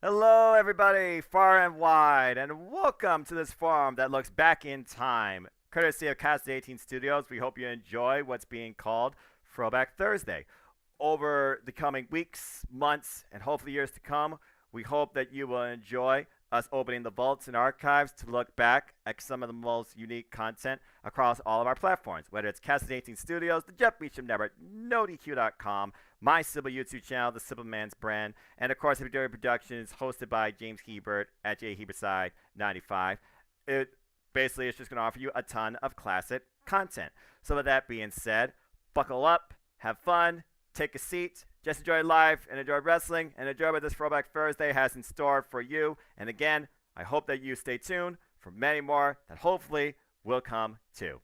Hello, everybody, far and wide, and welcome to this forum that looks back in time. Courtesy of Casa D18 Studios, we hope you enjoy what's being called Throwback Thursday. Over the coming weeks, months, and hopefully years to come, we hope that you will enjoy us opening the vaults and archives to look back at some of the most unique content across all of our platforms, whether it's Casa D18 Studios, the Jeff Meacham Network, NoDQ.com, my Sybil YouTube channel, The Sybil Man's Brand, and of course, FTW Productions, hosted by James Hebert at jhebertside95. It basically is just going to offer you a ton of classic content. So with that being said, buckle up, have fun, take a seat, just enjoy life and enjoy wrestling and enjoy what this Throwback Thursday has in store for you. And again, I hope that you stay tuned for many more that hopefully will come too.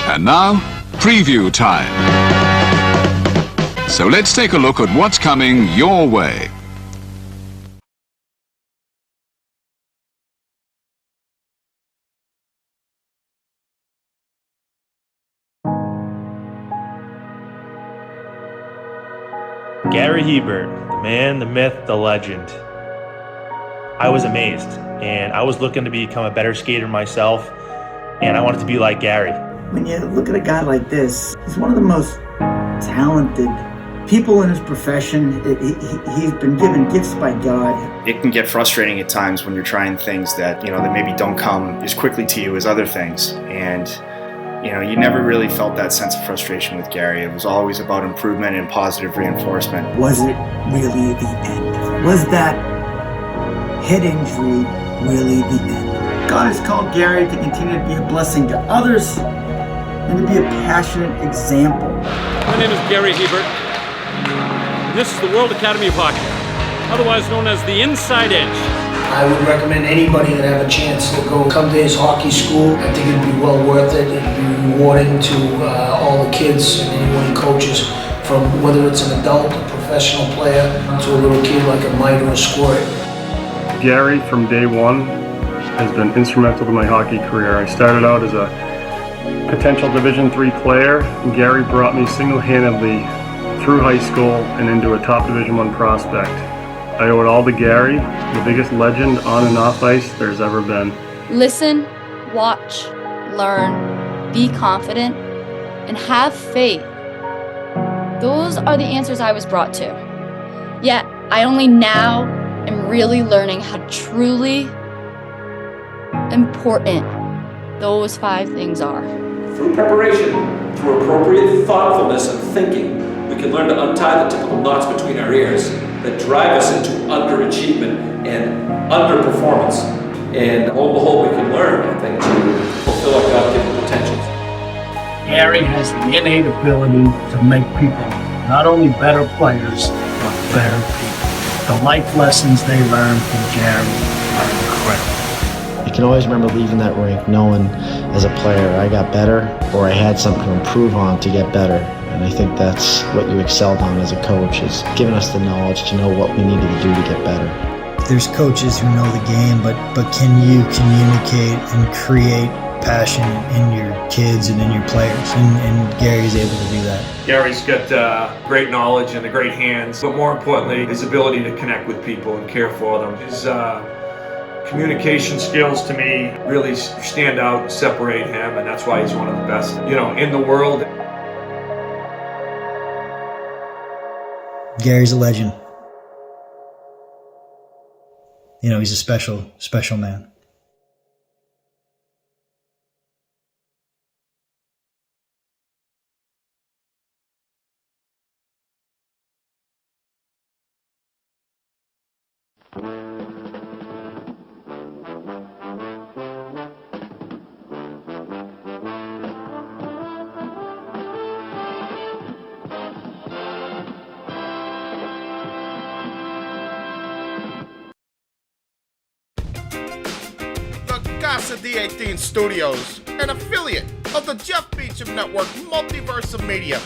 And now, preview time. So let's take a look at what's coming your way. Gary Hebert, the man, the myth, the legend. I was amazed, and I was looking to become a better skater myself, and I wanted to be like Gary. When you look at a guy like this, he's one of the most talented people in his profession. He's been given gifts by God. It can get frustrating at times when you're trying things that maybe don't come as quickly to you as other things. And, you never really felt that sense of frustration with Gary. It was always about improvement and positive reinforcement. Was it really the end? Was that head injury really the end? God has called Gary to continue to be a blessing to others and to be a passionate example. My name is Gary Hebert, and this is the World Academy of Hockey, otherwise known as the Inside Edge. I would recommend anybody that have a chance to come to his hockey school. I think it'd be well worth it. It'd be rewarding to all the kids and anyone coaches, from whether it's an adult, a professional player, to a little kid like a Mite or a Squirt. Gary, from day one, has been instrumental to my hockey career. I started out as a potential Division III player, and Gary brought me single-handedly through high school and into a top Division I prospect. I owe it all to Gary, the biggest legend on and off ice there's ever been. Listen, watch, learn, be confident, and have faith. Those are the answers I was brought to. Yet, I only now am really learning how truly important those 5 things are. Through preparation, through appropriate thoughtfulness and thinking, we can learn to untie the typical knots between our ears that drive us into underachievement and underperformance. And lo and behold, we can learn, I think, to fulfill our God-given potentials. Gary has the innate ability to make people not only better players, but better people. The life lessons they learn from Gary are incredible. I can always remember leaving that rink knowing as a player I got better, or I had something to improve on to get better. And I think that's what you excelled on as a coach, is giving us the knowledge to know what we needed to do to get better. There's coaches who know the game, but can you communicate and create passion in your kids and in your players? And Gary's able to do that. Gary's got great knowledge and great hands, but more importantly, his ability to connect with people and care for them. His communication skills, to me, really stand out and separate him, and that's why he's one of the best, in the world. Gary's a legend. he's a special, special man. Casa D18 Studios, an affiliate of the Jeff Meacham Network Multiverse of Media,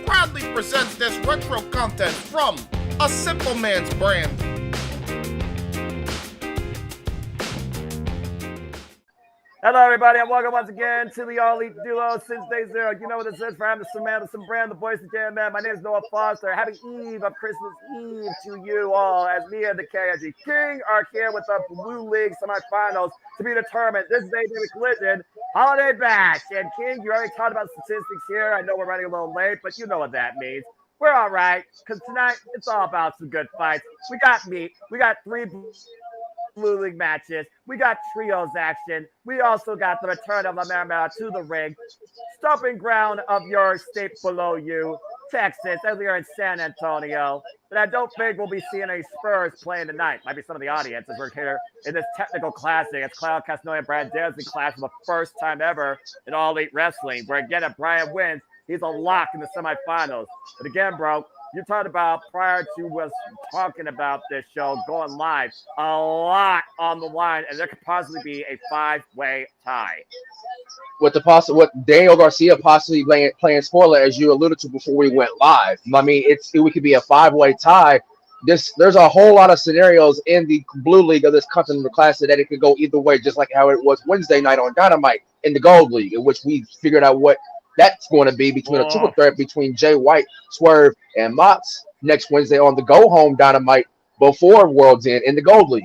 proudly presents this retro content from A Simple Man's Brand. Hello, everybody, and welcome once again to the All Elite Duo since day zero. You know what this is for Anderson Madison Brand, the voice of Jam Man. My name is Noah Foster. Happy Eve of Christmas Eve to you all, as me and the KIG King are here with the Blue League semifinals to be determined. This is a collision holiday batch. And King, you already talked about statistics here. I know we're running a little late, but you know what that means. We're all right, because tonight it's all about some good fights. We got meat. We got 3 Blue League matches. We got trios action. We also got the return of America to the ring. Stomping ground of your state below you, Texas, as we are in San Antonio. But I don't think we'll be seeing any Spurs playing tonight. Might be some of the audience as we're here in this technical classic. It's Cloud Castanoi and Brad Dansby clash for the first time ever in All Elite Wrestling, where again, if Brian wins, he's a lock in the semifinals. But again, bro, you talked about prior to us talking about this show going live, a lot on the line, and there could possibly be a 5-way tie. What Daniel Garcia possibly playing spoiler, as you alluded to before we went live. I mean, we could be a 5-way tie. There's a whole lot of scenarios in the Blue League of this Continental Classic that it could go either way, just like how it was Wednesday night on Dynamite in the Gold League, in which we figured out what that's going to be between a triple threat between Jay White, Swerve, and Mox next Wednesday on the Go Home Dynamite before World's End in the Gold League.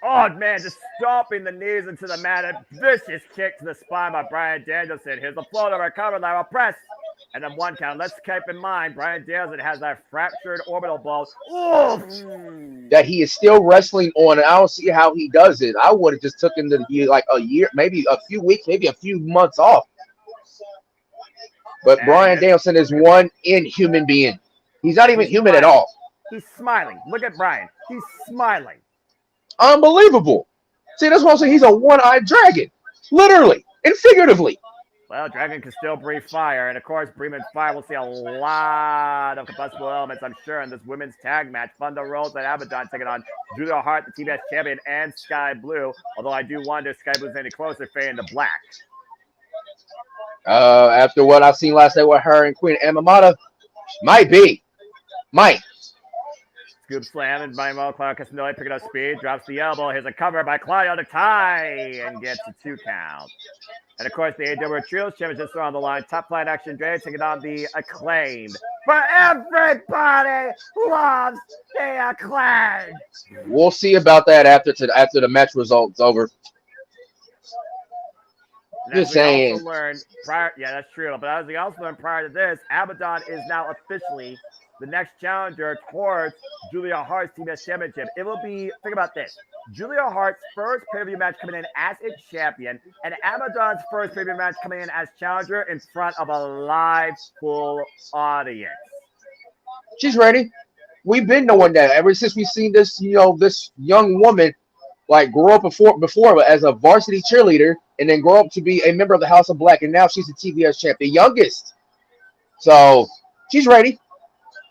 Oh, man, just stomping the knees into the mat. A vicious kick to the spine by Brian Danielson. Here's the floater recovered, lateral press. And then 1 count. Let's keep in mind, Brian Danielson has that fractured orbital bone. That he is still wrestling on, and I don't see how he does it. I would have just took him to like a year, maybe a few weeks, maybe a few months off. But Brian Danielson is one inhuman being. He's not even human at all. He's smiling. Look at Brian. He's smiling. Unbelievable. See, that's what I'm saying. He's a one-eyed dragon, literally and figuratively. Well, Dragon can still breathe fire, and of course, breathing fire, we'll see a lot of combustible elements, I'm sure, in this women's tag match. Thunder Rose and Abaddon taking on Julia Hart, the TBS champion, and Sky Blue. Although I do wonder if Sky Blue's any closer, fading to black. After what I've seen last night with her and Queen Amamata, might be. Scoop slam and by Claudio Castanoi picking up speed, drops the elbow. Here's a cover by Claudio to tie and gets a 2 count. And of course, the ATW Trios Championships are on the line. Top Flight Action Dre taking on the Acclaimed. For everybody loves the Acclaimed. We'll see about that after the match results over. Just saying. Yeah, that's true. But as we also learned prior to this, Abaddon is now officially the next challenger towards Julia Hart's TBS Championship. It will be, think about this, Julia Hart's first pay-per-view match coming in as its champion, and Abaddon's first pay-per-view match coming in as challenger in front of a live full audience. She's ready. We've been knowing that ever since we've seen this, this young woman like grow up before as a varsity cheerleader and then grow up to be a member of the House of Black, and now she's the TBS champ, the youngest. So she's ready.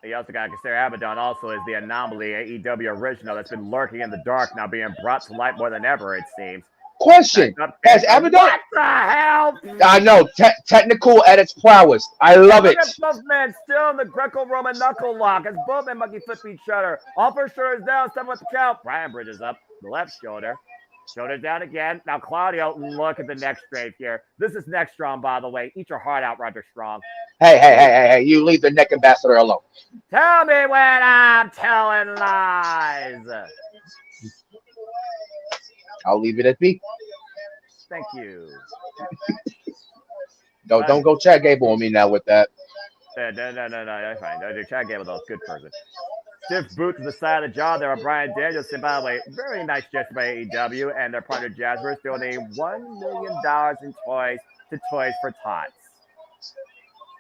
You also got to consider Abaddon also is the anomaly, AEW original that's been lurking in the dark, now being brought to light more than ever, it seems. Question: has Abaddon? What the hell? I know, technical at its prowess. I love it. Look at both men still in the Greco-Roman knuckle lock as both men monkey flip each other. All for sure is down, 7 with the count. Brian bridges up the left shoulder. Shoulder down again. Now, Claudio, look at the neck strafe here. This is neck strong, by the way. Eat your heart out, Roger Strong. Hey, you leave the neck ambassador alone. Tell me when I'm telling lies. I'll leave it at B. Thank you. Don't go Chad Gable on me now with that. No, that's fine. Chad Gable, though, good person. stiff boot to the side of the jaw there by Bryan Danielson. By the way, very nice gesture by AEW and their partner Jazzers donating $1 million in toys to Toys for Tots.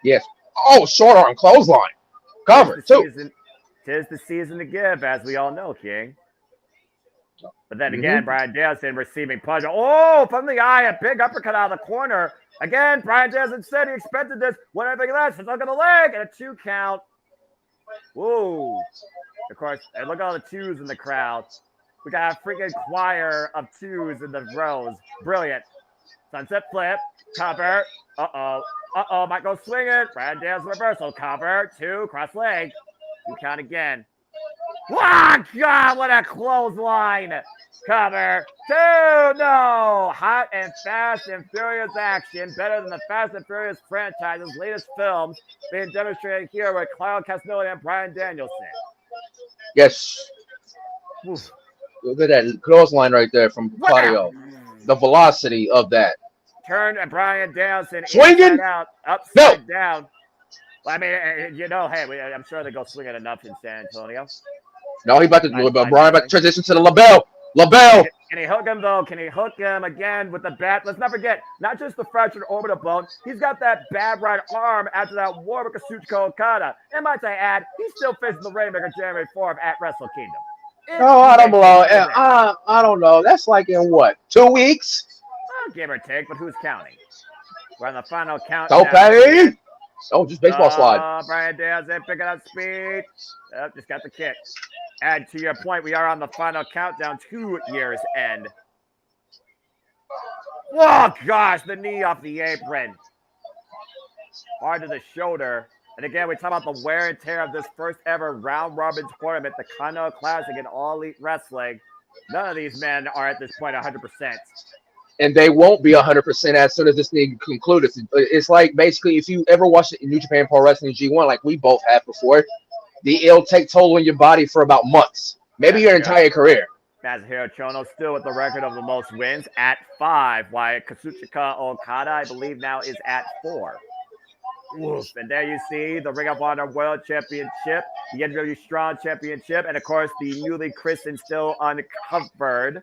Yes. Oh, short arm clothesline. Covered, too. Tis the season to give, as we all know, King. But then again, Bryan Danielson receiving punch. Oh, from the eye, a big uppercut out of the corner. Again, Bryan Danielson said he expected this. Whatever less, it's look at the leg and a 2 count. Whoa. Of course, and look at all the 2s in the crowd. We got a freaking choir of 2s in the rows. Brilliant. Sunset flip. Cover. Uh-oh. Might go swinging. Bryan Danielson reversal. Cover. 2. Cross leg. 2 count again. Wow, God, what a clothesline. Cover. 2. No. Hot and fast and furious action. Better than the Fast and Furious franchise's latest films being demonstrated here with Claudio Castagnoli and Bryan Danielson. Yes. Oof. Look at that clothesline right there from Claudio. The velocity of that. Turn and Bryan Danielson swinging out, upside down. Well, I mean, you know, hey, I'm sure they go swinging enough in San Antonio. No, he about to do it, but Bryan about to transition to the LaBelle. Can he hook him, though? Can he hook him again with the bat? Let's not forget, not just the fractured orbital bone. He's got that bad right arm after that war with Kazuchika Okada. And might I add, he's still facing the Rainmaker January 4th at Wrestle Kingdom. No, I don't belong. I don't know. That's like in what? 2 weeks? Well, give or take, but who's counting? We're on the final count. Okay. Oh, just baseball slide. Bryan Danielson picking up speed. Just got the kick. And to your point, we are on the final countdown to year's end. Oh, gosh, the knee off the apron. Hard to the shoulder. And again, we talk about the wear and tear of this first ever round robin tournament, the Continental Classic in All Elite Wrestling. None of these men are at this point 100%. And they won't be 100% as soon as this thing concludes. It's like basically if you ever watched New Japan Pro Wrestling G1, like we both have before, it'll take toll on your body for about months, maybe your entire career. Masahiro Chono still with the record of the most wins at 5, while Kazuchika Okada, I believe, now is at 4. Oof. And there you see the Ring of Honor World Championship, the NW Strong Championship, and of course the newly christened, still uncovered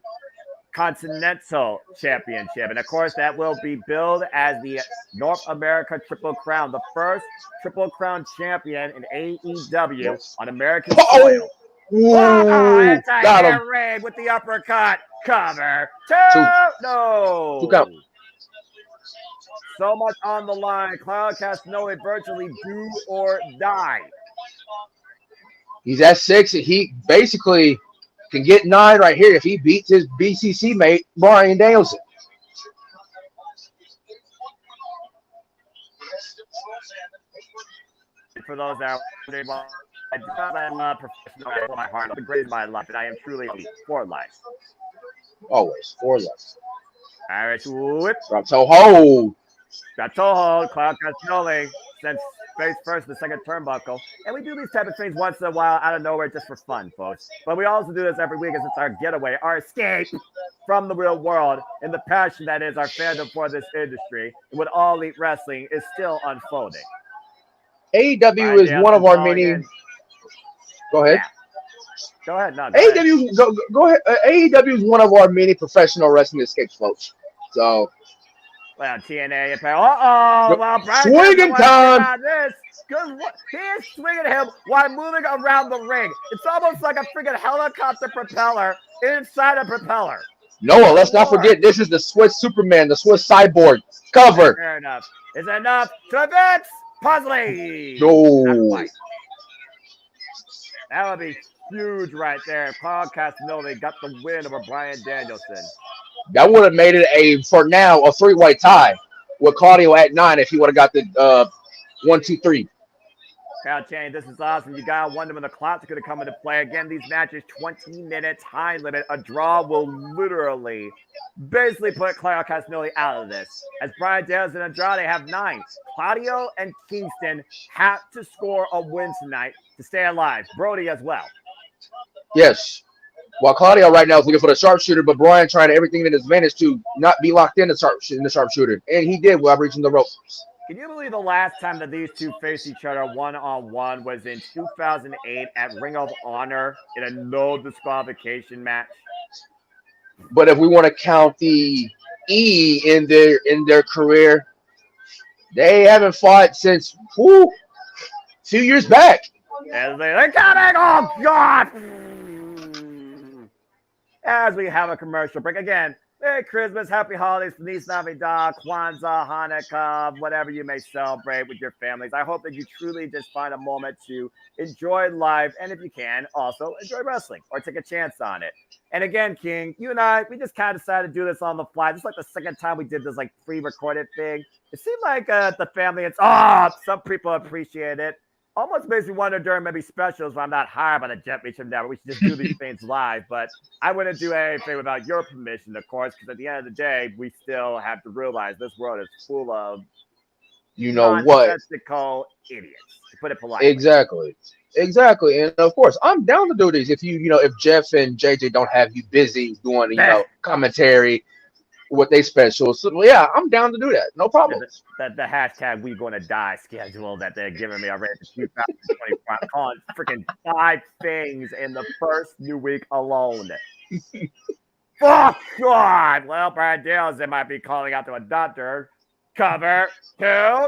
Continental Championship. And of course that will be billed as the North America Triple Crown, the first Triple Crown champion in AEW on American soil. Anti-air raid with the uppercut. Cover. 2. No. 2 count. So much on the line. Claudio Castagnoli virtually do or die. He's at 6, and he basically can get 9 right here if he beats his BCC mate, Bryan Danielson. For those that are wondering, I love professional wrestling, my heart, the greatest of my life, and I am truly elite for life. Always, for life. Irish whip. Drop toe hold. Drop toe hold. Claudio Castagnoli sends face first the second turnbuckle. And we do these type of things once in a while out of nowhere just for fun, folks. But we also do this every week as it's our getaway, our escape from the real world and the passion that is our fandom for this industry and what All Elite Wrestling is still unfolding. AEW is one of our many. Go ahead. Yeah. Go ahead. No, go ahead. AEW is one of our many professional wrestling escapes, folks. So. Well, TNA. Uh-oh. Well, Brian swinging time. He is swinging him while moving around the ring. It's almost like a freaking helicopter propeller inside a propeller. Noah, let's not forget, this is the Swiss Superman, the Swiss Cyborg. Cover. Fair enough. Is enough to advance? Puzzling. No. That would be huge right there. Claudio Castagnoli got the win over Bryan Danielson. That would have made it for now a 3-way tie with Claudio at 9 if he would have got the 1, 2, 3. Crowd change. This is awesome. You gotta wonder when the clock's gonna come into play. Again, these matches 20-minute time limit. A draw will literally basically put Claudio Castagnoli out of this. As Bryan Danielson and Andrade have 9. Claudio and Kingston have to score a win tonight to stay alive. Brody as well. Yes. While Claudio right now is looking for the sharpshooter, but Bryan trying everything in his advantage to not be locked in the sharpshooter. And he did while reaching the ropes. Can you believe the last time that these two faced each other one-on-one was in 2008 at Ring of Honor in a no disqualification match? But if we want to count the E in their career, they haven't fought since a few years back. As they're coming! Oh, God! As we have a commercial break. Again, Merry Christmas, Happy Holidays, Feliz Navidad, Kwanzaa, Hanukkah, whatever you may celebrate with your families. I hope that you truly just find a moment to enjoy life, and if you can, also enjoy wrestling or take a chance on it. And again, King, you and I, we just kind of decided to do this on the fly. This is like the second time we did this like pre-recorded thing. It seemed like the family, some people appreciate it. Almost makes me wonder during maybe specials when I'm not hired by the Jeff Meacham Network, we should just do these things live. But I wouldn't do anything without your permission, of course, because at the end of the day, we still have to realize this world is full of nonsensical idiots, to put it politely. Exactly. And of course, I'm down to do these. If if Jeff and JJ don't have you busy doing, commentary with they specials, so, yeah, I'm down to do that. No problem. The hashtag "We Gonna Die" schedule that they're giving me already for 2025, calling freaking 5 things in the first new week alone. Oh, God. Well, Brian Danielson might be calling out to a doctor. Cover 2,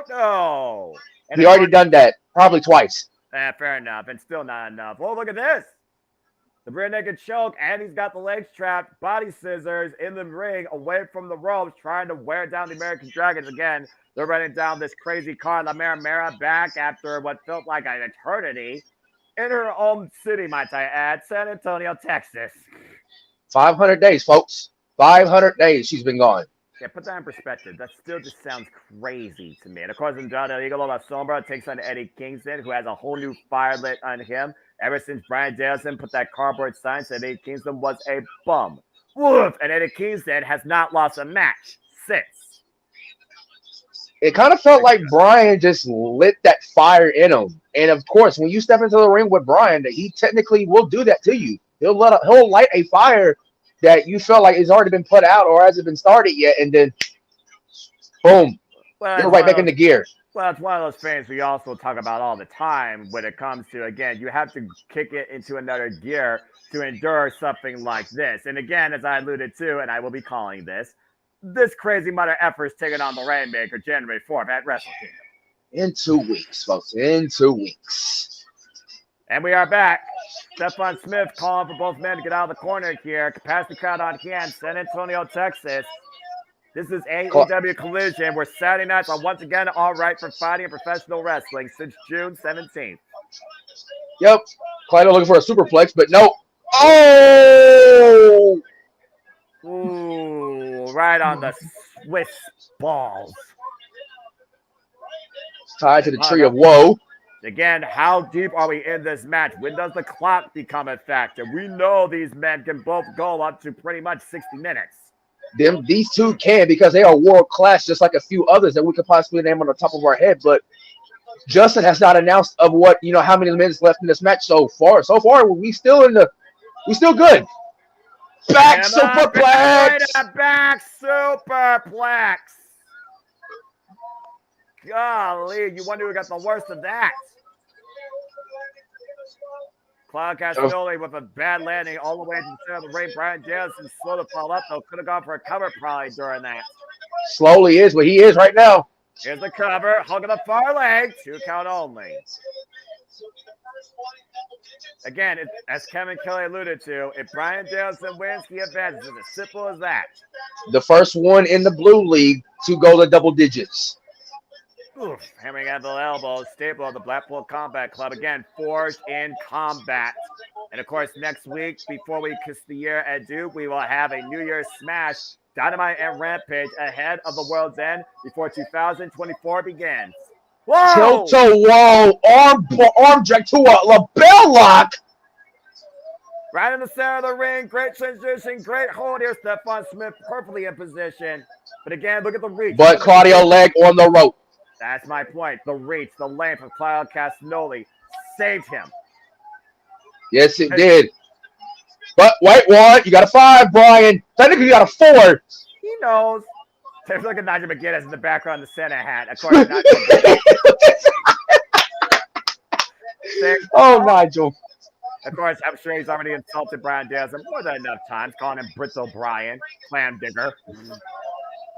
no. And he already done that probably twice. Fair enough, and still not enough. Oh, look at this. The rear naked choke, and he's got the legs trapped, body scissors in the ring, away from the ropes, trying to wear down the American Dragons again. They're running down this crazy car, La Mera back after what felt like an eternity in her own city, might I add, San Antonio, Texas. 500 days, folks. 500 days she's been gone. Yeah, put that in perspective. That still just sounds crazy to me. And of course, Andrade Eagle La Sombra takes on Eddie Kingston, who has a whole new fire lit on him. Ever since Brian Danielson put that cardboard sign said Eddie Kingston was a bum. Woof! And Eddie Kingston has not lost a match since. It kind of felt like Brian just lit that fire in him. And of course, when you step into the ring with Brian, that he technically will do that to you. He'll light a fire that you feel like it's already been put out or hasn't been started yet, and then boom, you're right back in the gear. Well, it's one of those things we also talk about all the time when it comes to, again, you have to kick it into another gear to endure something like this. And again, as I alluded to, and I will be calling this crazy mother effort's taking on the Rainmaker January 4th at Wrestle Kingdom. In 2 weeks, folks. In 2 weeks. And we are back. Stephon Smith calling for both men to get out of the corner here. Capacity crowd on hand, San Antonio, Texas. This is AEW Collision, where Saturday nights are once again all right for fighting and professional wrestling since June 17th. Yep. Clyde looking for a superplex, but no. Oh! Ooh, right on the Swiss balls. It's tied to the tree of woe. Again, how deep are we in this match? When does the clock become a factor? We know these men can both go up to pretty much 60 minutes. These two can, because they are world class, just like a few others that we could possibly name on the top of our head. But Justin has not announced of what how many minutes left in this match so far. So far, we still good. Back superplex. Back superplex. Golly, you wonder who got the worst of that. Cloud Castagnoli with a bad landing all the way to the center of the ring. Brian Danielson slow to fall up, though. Could have gone for a cover probably during that. Slowly is, but he is right now. Here's the cover. Hugging the far leg. 2 count only. Again, as Kevin Kelly alluded to, if Brian Danielson wins, he advances. It's as simple as that. The first one in the blue league to go to double digits. Oof, hammering at the elbow, staple of the Blackpool Combat Club. Again, forged in combat. And of course, next week, before we kiss the year adieu, we will have a New Year's Smash, Dynamite and Rampage ahead of the World's End before 2024 begins. Whoa! Tilt-a-whoa, arm drag to a lapel lock. Right in the center of the ring, great transition, great hold here. Stephon Smith perfectly in position. But again, look at the reach. But Claudio leg on the rope. That's my point. The reach, the length of Claudio Castagnoli saved him. Yes, it did. But wait, what? You got a 5, Brian. Technically, you got a 4. He knows. There's like a Nigel McGuinness in the background, the Santa hat. Of course, Oh, Nigel. Of course, I'm sure he's already insulted Brian Danielson more than enough times, calling him Brittle Brian, clam digger.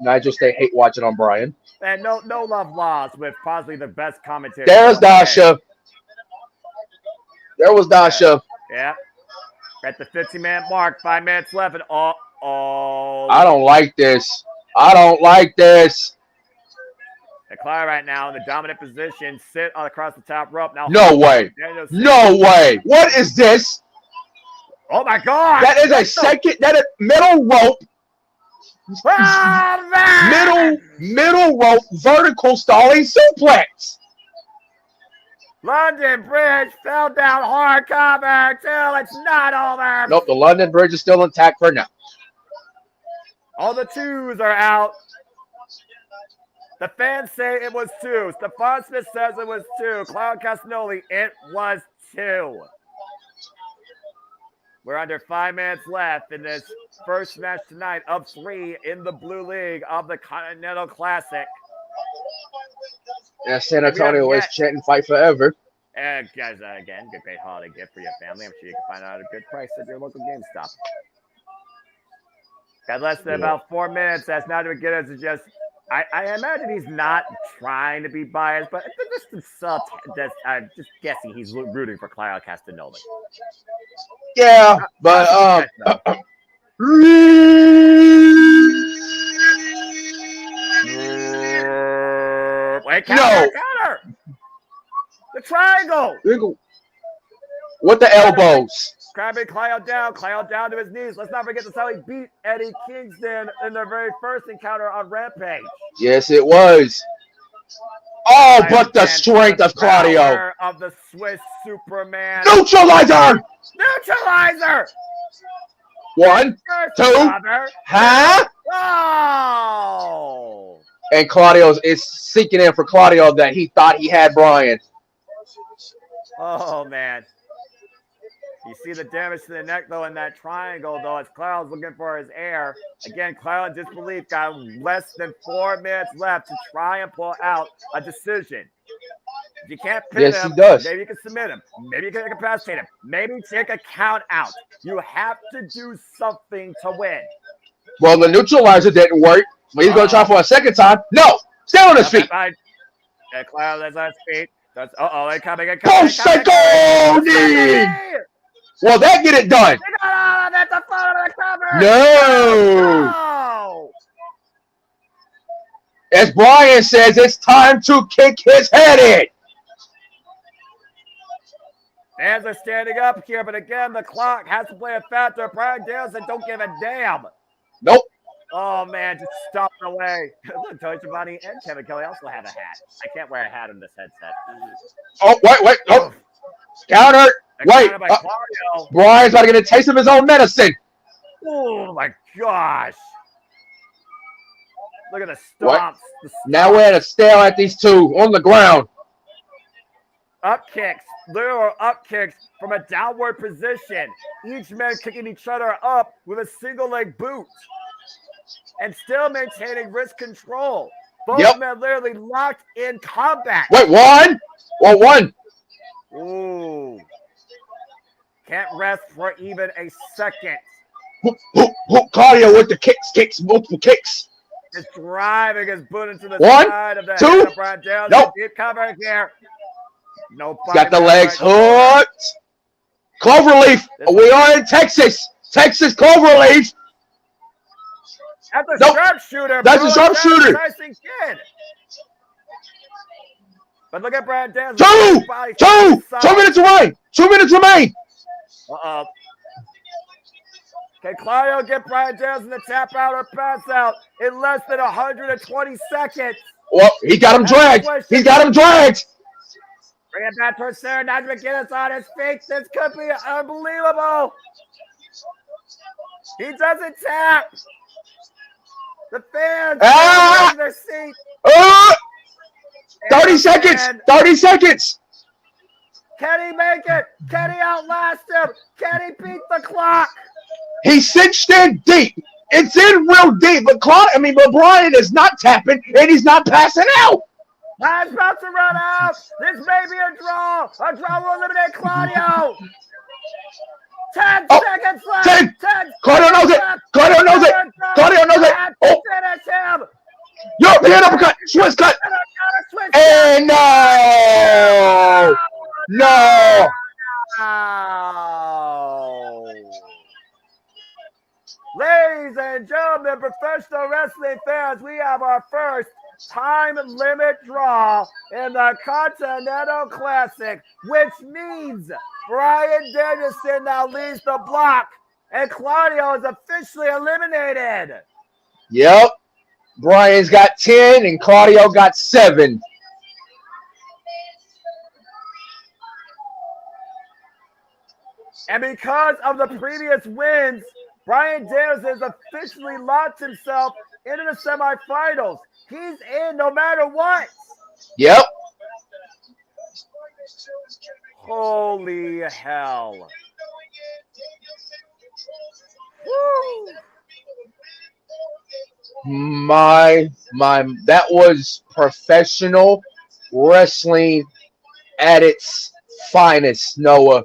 Nigel stay hate watching on Brian. And no love lost with possibly the best commentator. There's Dasha. There was Dasha. Yeah. At the 15-minute mark, 5 minutes left, and oh. I don't like this. I don't like this. The Clyde right now in the dominant position, sit across the top rope. Now, no way. No way. What is this? Oh my God. That is a second. That is middle rope. Middle rope vertical stalling suplex. London Bridge fell down hard cover till it's not over. Nope, the London Bridge is still intact for now. All the twos are out. The fans say it was 2. Stefan Smith says it was 2. Cloud Castagnoli, it was 2. We're under 5 minutes left in this first match tonight of 3 in the Blue League of the Continental Classic. Yeah, San Antonio is chanting "Fight Forever." And guys, again, good great holiday gift for your family. I'm sure you can find out at a good price at your local GameStop. Got less than about 4 minutes. That's not to get us to just. I imagine he's not trying to be biased, but I'm just guessing he's rooting for Clyde Castagnoli. Yeah, but wait, counter! The triangle! With the elbows. Grabbing Clyde down to his knees. Let's not forget that's how he beat Eddie Kingston in their very first encounter on Rampage. Yes, it was. Oh, but the strength of Claudio. Of the Swiss Superman. Neutralizer! 1, 2, huh? Oh! And Claudio is sinking in for Claudio that he thought he had Brian. Oh, man. You see the damage to the neck, though, in that triangle, though, as Cloud's looking for his air. Again, Cloud in disbelief, got less than 4 minutes left to try and pull out a decision. If you can't pin him, he does. Maybe you can submit him. Maybe you can incapacitate him. Maybe take a count out. You have to do something to win. Well, the neutralizer didn't work. But he's going to try for a second time. No! Stay on his feet. Cloud is on his feet. They're coming. Well, that get it done. That's a photo of the cover. No. As Brian says, it's time to kick his head in. Fans are standing up here, but again, the clock has to play a factor. Brian Danielson don't give a damn. Nope. Oh, man, just stop away. Look, Tony Schiavone and Kevin Kelly also have a hat. I can't wear a hat in this headset. Oh, wait. Oh. Counter. Wait. Brian's about to get a taste of his own medicine. Oh, my gosh. Look at the stomps. Now we're at a stare at these two on the ground. Up kicks. Literal up kicks from a downward position. Each man kicking each other up with a single leg boot. And still maintaining wrist control. Both men literally locked in combat. Wait, one? Well, one. Ooh. Can't rest for even a second. Claudio with the kicks, multiple kicks. Just driving his boot into the one, side of the two, head of Brian Danielson. Nope. Deep cover here. No. Got the legs hooked. Cloverleaf. We are in Texas. Texas Cloverleaf. That's a sharpshooter. That's a sharpshooter. But look at Brian Danielson. 2 minutes remain. 2 minutes remain. Uh-oh. Can Claudio get Brian Danielson to tap out or pass out in less than 120 seconds? Well, he got him dragged. He's got him dragged. Bring it back towards Sarah. Nigel McGuinness on his feet. This could be unbelievable. He doesn't tap. The fans are in their seats. 30 seconds. 30 seconds. Can he make it? Can he outlast him? Can he beat the clock? He cinched in deep. It's in real deep, but Brian is not tapping and he's not passing out. Time's about to run out. This may be a draw. A draw will eliminate Claudio. 10 seconds left. 10. 10 Claudio knows it. Claudio knows it. Claudio knows it. Oh. Finish him. European uppercut. Swiss cut. And no. No. Ladies and gentlemen, professional wrestling fans, we have our first time limit draw in the Continental Classic, which means Bryan Danielson now leads the block and Claudio is officially eliminated. Yep. Brian's got 10 and Claudio got 7. And because of the previous wins, Bryan Danielson has officially locked himself into the semifinals. He's in no matter what. Yep. Holy hell. Woo. That was professional wrestling at its finest, Noah.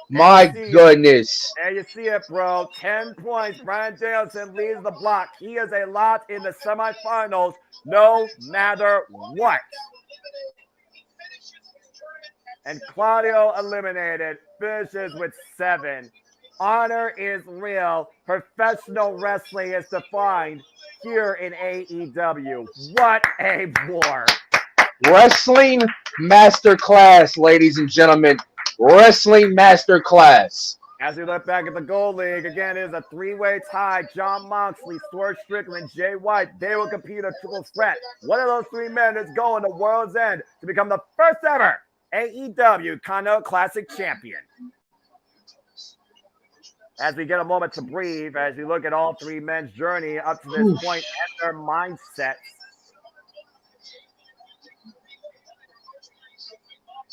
My goodness. There you see it, bro. 10 points. Bryan Danielson leads the block. He is a lot in the semifinals, no matter what. And Claudio eliminated, finishes with 7. Honor is real. Professional wrestling is defined here in AEW. What a war. Wrestling masterclass, ladies and gentlemen. Wrestling masterclass. As we look back at the Gold League, again, it is a 3-way tie. John Moxley, Stuart Strickland, Jay White, they will compete a triple threat. One of those 3 men is going to World's End to become the first ever AEW Continental Classic champion. As we get a moment to breathe, as we look at all 3 men's journey up to this point and their mindsets.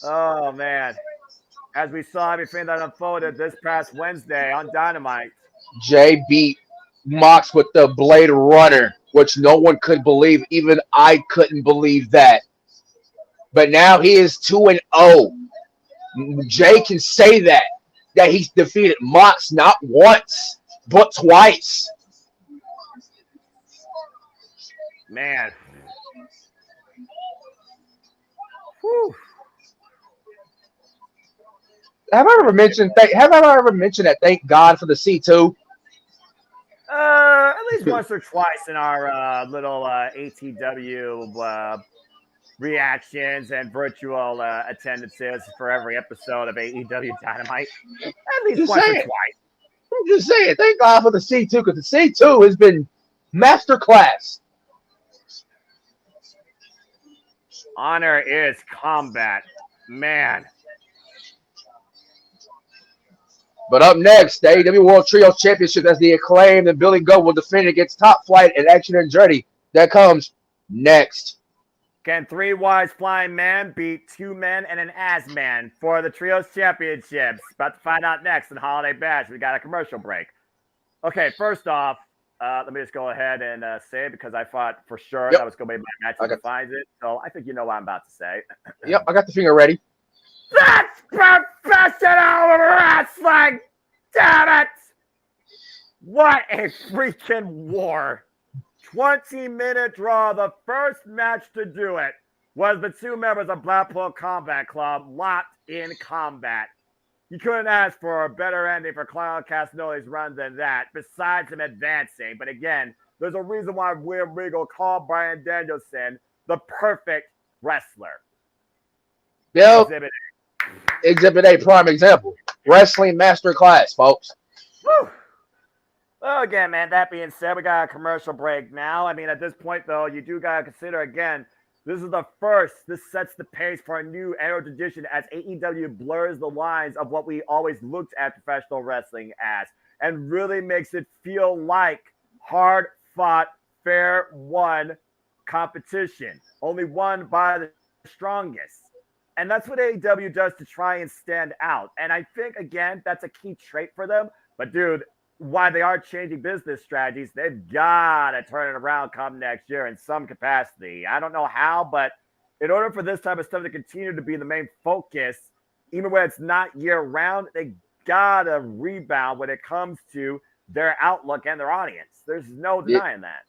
Oh, man. As we saw everything that unfolded this past Wednesday on Dynamite. Jay beat Mox with the Blade Runner, which no one could believe. Even I couldn't believe that. But now he is 2-0. Jay can say that he's defeated Mox not once, but twice. Man. Whew. Have I ever mentioned that? Thank God for the C2. At least once or twice in our little ATW reactions and virtual attendances for every episode of AEW Dynamite. At least once or twice. I'm just saying, thank God for the C2 because the C2 has been masterclass. Honor is combat, man. But up next, the AEW World Trios Championship as the Acclaimed and Billy Gunn will defend against Top Flight and Action and Journey. That comes next. Can 3 Wise Flying Men beat 2 men and an As Man for the Trios Championships? About to find out next in Holiday Bash. We got a commercial break. Okay, first off, let me just go ahead and say it because I thought for sure that was going to be my match that defines it. So I think you know what I'm about to say. Yep, I got the finger ready. That's professional wrestling! Damn it! What a freaking war. 20-minute draw. The first match to do it was the 2 members of Blackpool Combat Club locked in combat. You couldn't ask for a better ending for Claudio Castagnoli's run than that, besides him advancing. But again, there's a reason why William Regal called Bryan Danielson the perfect wrestler. Yep. Exhibit A, prime example. Wrestling masterclass, folks. Woo. Well, again, man, that being said, we got a commercial break now. I mean, at this point, though, you do got to consider, again, this is the first. This sets the pace for a new annual tradition as AEW blurs the lines of what we always looked at professional wrestling as and really makes it feel like hard-fought, fair-won competition. Only won by the strongest. And that's what AEW does to try and stand out. And I think, again, that's a key trait for them. But, dude, while they are changing business strategies, they've got to turn it around come next year in some capacity. I don't know how, but in order for this type of stuff to continue to be the main focus, even when it's not year round, they got to rebound when it comes to their outlook and their audience. There's no denying that.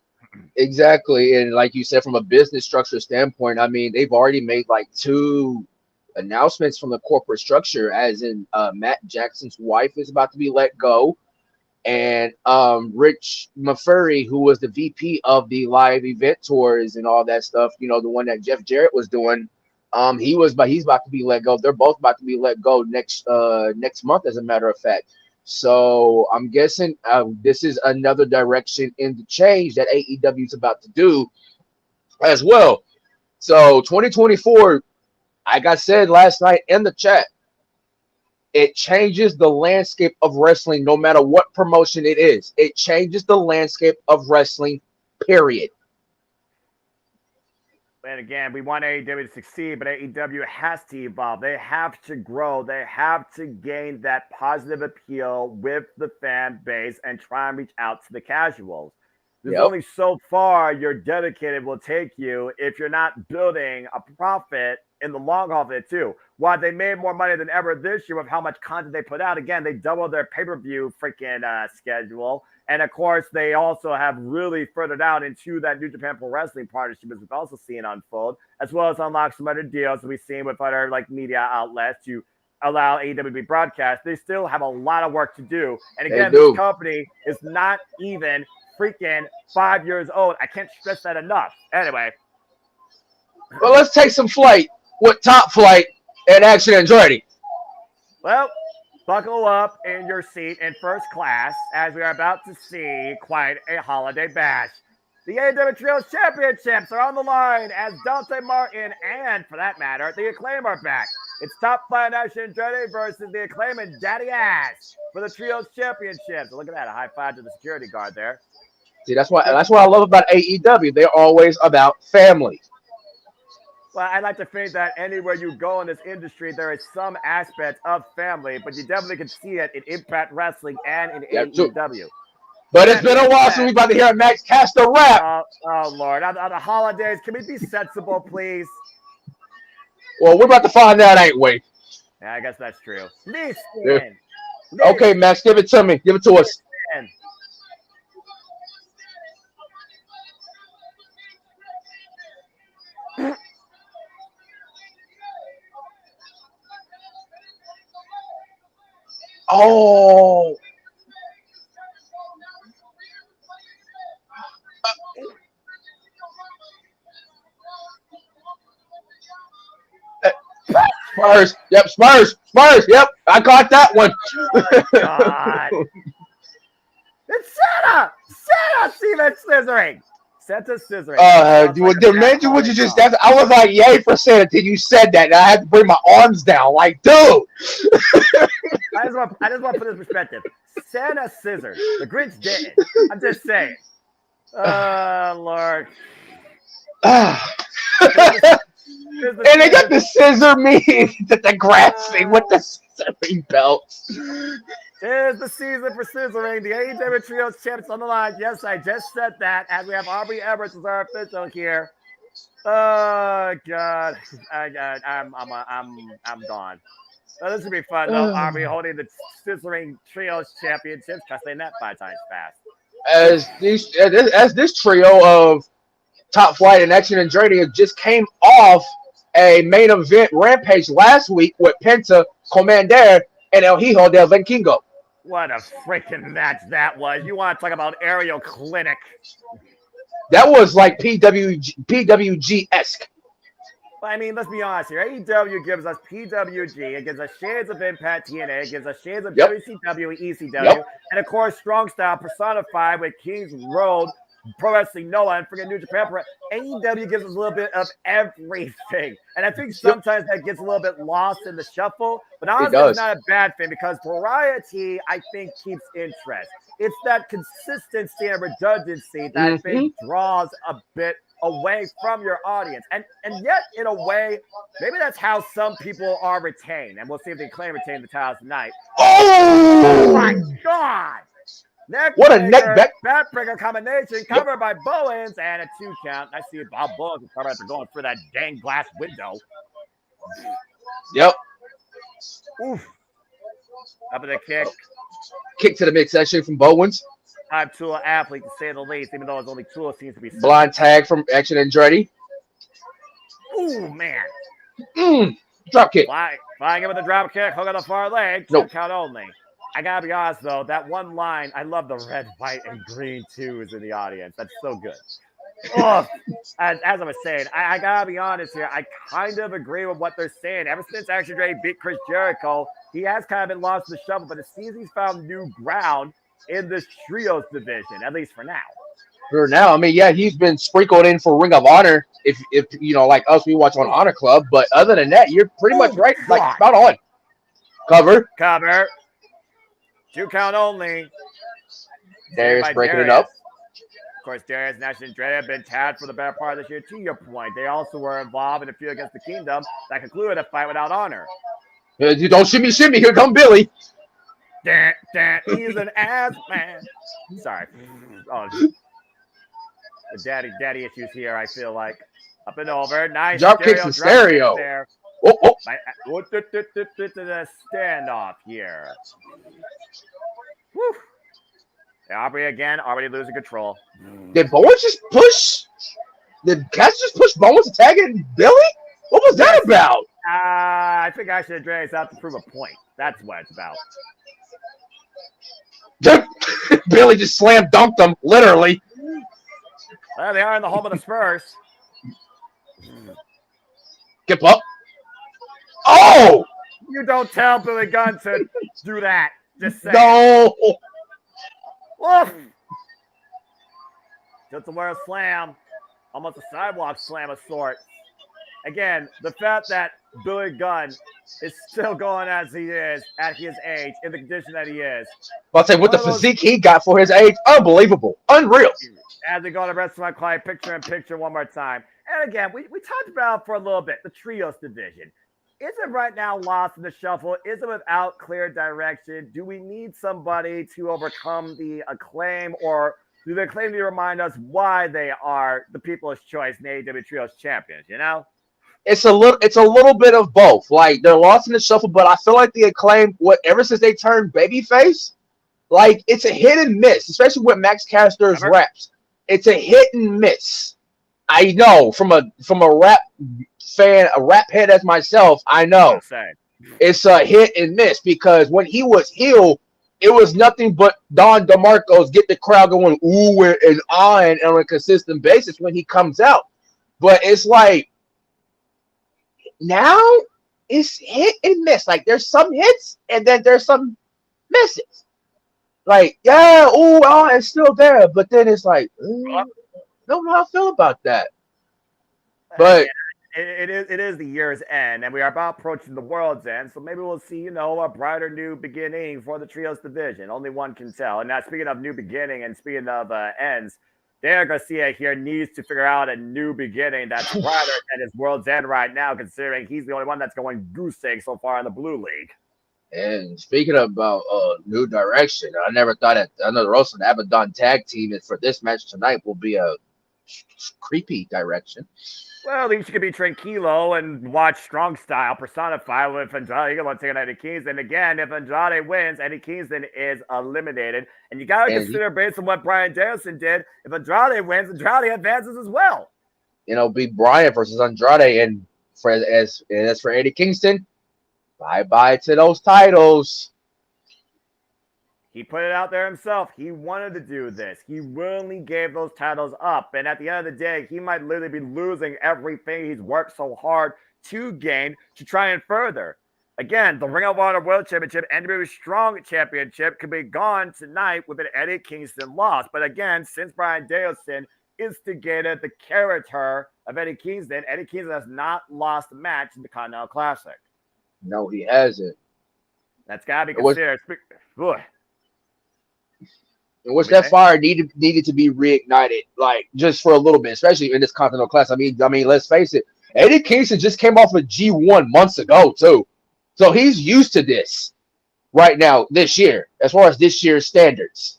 Exactly. And like you said, from a business structure standpoint, I mean, they've already made like 2 announcements from the corporate structure, as in Matt Jackson's wife is about to be let go. And Rich McFurry, who was the VP of the live event tours and all that stuff, you know, the one that Jeff Jarrett was doing, he's about to be let go. They're both about to be let go next month, as a matter of fact. So I'm guessing this is another direction in the change that AEW is about to do as well. So 2024, like I said last night in the chat, it changes the landscape of wrestling no matter what promotion it is. It changes the landscape of wrestling, period. And again, we want AEW to succeed, but AEW has to evolve. They have to grow. They have to gain that positive appeal with the fan base and try and reach out to the casuals. There's only so far your dedicated will take you if you're not building a profit in the long haul of it too. While they made more money than ever this year with how much content they put out, again, they doubled their pay-per-view freaking schedule. And of course, they also have really furthered out into that New Japan Pro Wrestling partnership, as we've also seen unfold, as well as unlock some other deals that we've seen with other like media outlets to allow AEW to be broadcast. They still have a lot of work to do. And again, this company is not even freaking 5 years old. I can't stress that enough. Anyway. Well, let's take some flight with Top Flight and Action and Journey. Well, buckle up in your seat in first class as we are about to see quite a holiday bash. The ATW Trios Championships are on the line as Dante Martin and, for that matter, the Acclaim are back. It's Top Flight Action and Journey versus the Acclaim and Daddy Ass for the Trios Championships. Look at that, a high five to the security guard there. See, that's what I love about AEW. They're always about family. Well, I like to think that anywhere you go in this industry, there is some aspect of family, but you definitely can see it in Impact Wrestling and in AEW. But it's been a while since we're about to hear Max cast a rap. Oh, Lord. On the holidays, can we be sensible, please? Well, we're about to find out, ain't we? Yeah, I guess that's true. Listen. Okay, Max, give it to me. Give it to us. Oh. Spurs. Yep, Spurs. Yep, I caught that one. Oh, God. It's Santa! Steven scissoring! Santa scissoring. Would you just? I was like, yay for Santa till you said that, and I had to bring my arms down. Like, dude. I just want to put this in perspective. Santa scissored. The Grinch didn't. I'm just saying. Oh, Lord. And they got the scissor meat that the grasping with the scissoring belts. It is the season for scissoring. The AEW Trios Champs on the line. Yes, I just said that. As we have Aubrey Everett as our official here. Oh God, I'm gone. Oh, this would be fun though. Aubrey holding the scissoring Trios Championships. Try saying that 5 times fast. As this trio of Top Flight and Action and Journey just came off a main event rampage last week with Penta, Commander, and El Hijo del Vikingo. What a freaking match that was. You want to talk about aerial clinic. That was like PWG-esque. I mean, let's be honest here. AEW gives us PWG. It gives us shades of Impact TNA. It gives us shades of WCW, ECW. And, of course, Strong Style personified with Kings Road, Pro Wrestling Noah, and freaking New Japan. AEW gives us a little bit of everything. And I think sometimes that gets a little bit lost in the shuffle. But honestly, it's not a bad thing because variety, I think, keeps interest. It's that consistency and redundancy that I think draws a bit away from your audience. And yet, in a way, maybe that's how some people are retained. And we'll see if they claim retain the titles tonight. Oh my God! What a neck back. Backbreaker combination covered by Bowens and a 2 count. I see Bob Bowens after going for that dang glass window. Yep. Oof. Up in the kick. Kick to the midsection from Bowens. Type tool athlete to say the least, even though his only tool seems to be blind tag from Action Andretti. Ooh, man. Drop kick. Flying in with a drop kick, hook on the far leg. Nope. 2 count only. I gotta be honest though, that one line, I love the red, white, and green twos in the audience. That's so good. Oh, as I was saying, I gotta be honest here. I kind of agree with what they're saying. Ever since Action Andretti beat Chris Jericho, he has kind of been lost in the shuffle, but it seems he's found new ground in this trios division, at least for now. For now, I mean, yeah, he's been sprinkled in for Ring of Honor. If you know, like us, we watch on Honor Club. But other than that, you're pretty much right, like spot on. Cover. 2 count only. Darius breaking it up. Of course, Darius and Action Andretti have been tagged for the better part of this year. To your point, they also were involved in a feud against the Kingdom that concluded a fight without honor. You don't shimmy. Here come Billy. He's an ass man. Sorry. Oh, the daddy issues here, I feel like. Up and over. Nice. Drop kicks in stereo. There. The standoff here. Whew. Aubrey again, already losing control. Did Bowens just push? Did Cass just push Bowens to tag in Billy? What was that about? I think Action Andretti's out to prove a point. That's what it's about. Billy just slam dunked him, literally. Well, they are in the home of the Spurs. Get up. Oh! You don't tell Billy Gunn to do that. Just say no. Woof. Just a wear slam. Almost a sidewalk slam of sorts. Again, the fact that Billy Gunn is still going as he is at his age, in the condition that he is. I'll say, with the physique he got for his age, unbelievable. Unreal. As we go to the rest of my client, picture in picture one more time. And again, we talked about for a little bit, the trios division. Is it right now lost in the shuffle? Is it without clear direction? Do we need somebody to overcome the Acclaim, or do the Acclaim need to remind us why they are the people's choice in ATW Trios champions, you know? It's a little bit of both. Like, they're lost in the shuffle, but I feel like the Acclaim, ever since they turned babyface, like, it's a hit and miss, especially with Max Caster's raps. It's a hit and miss. I know from a rap fan, a rap head as myself, I know it's a hit and miss, because when he was heel, it was nothing but Don DeMarco's get the crowd going ooh and on a consistent basis when he comes out. But it's like now it's hit and miss. Like, there's some hits and then there's some misses. Like, yeah, ooh, it's still there, but then it's like, don't know how I feel about that. But it is the year's end, and we are about approaching the world's end, so maybe we'll see, a brighter new beginning for the Trios division. Only one can tell. And now, speaking of new beginning and speaking of ends, Daniel Garcia here needs to figure out a new beginning that's brighter than his world's end right now, considering he's the only one that's going goose egg so far in the Blue League. And speaking about new direction, I never thought at another roast and Abaddon tag team for this match tonight will be a creepy direction. Well, at least you could be Tranquilo and watch Strong Style personify with Andrade. You're going to take on Eddie Kingston. Again, if Andrade wins, Eddie Kingston is eliminated. And you got to consider, based on what Bryan Danielson did, if Andrade wins, Andrade advances as well. Be Bryan versus Andrade. And as for Eddie Kingston, bye-bye to those titles. He put it out there himself. He wanted to do this. He willingly gave those titles up. And at the end of the day, he might literally be losing everything he's worked so hard to gain to try and further. Again, the Ring of Honor World Championship and the Strong Championship could be gone tonight with an Eddie Kingston loss. But again, since Bryan Danielson instigated the character of Eddie Kingston has not lost a match in the Continental Classic. No, he hasn't. That's got to be considered. In which that fire needed to be reignited, like, just for a little bit, especially in this Continental Class. I mean, let's face it, Eddie Kingston just came off of G1 months ago too, so he's used to this right now this year, as far as this year's standards.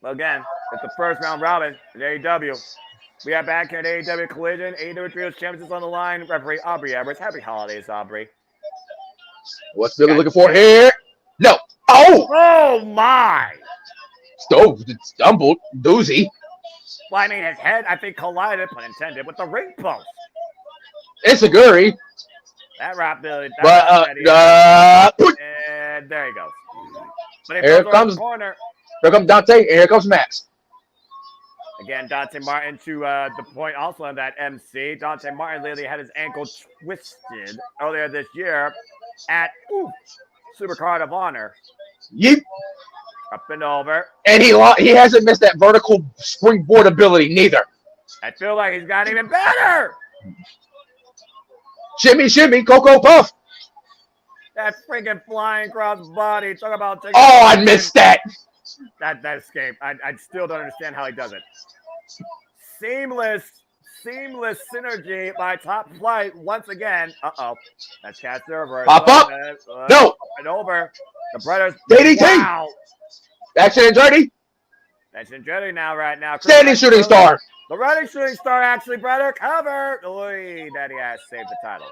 Again, it's the first round robin in AEW. We are back here at AEW Collision. AEW Trios Champions on the line. Referee Aubrey Edwards. Happy holidays, Aubrey. What's Billy looking for here? No. Oh! Oh, my! Stove stumbled. Doozy. Well, I mean, his head, I think, collided, pun intended, with the ring post. It's a Guri. That rock, Billy. And there he goes. But here comes Dante, and here comes Max. Again, Dante Martin to the point also on that MC. Dante Martin literally had his ankle twisted earlier this year at Supercard of Honor. Yeep. Up and over. And he hasn't missed that vertical springboard ability neither. I feel like he's gotten even better. Shimmy, shimmy, Cocoa Puff. That freaking flying cross body. Talk about taking I missed that. That escape. I still don't understand how he does it. Seamless synergy by Top Flight once again. That's cast over. Pop up. No. Up and over. The brothers. DDT. Wow. Action and dirty. That's in dirty right now. Standing shooting star. The running shooting star, actually, brother. Cover. Oy, Daddy Ass saved the title.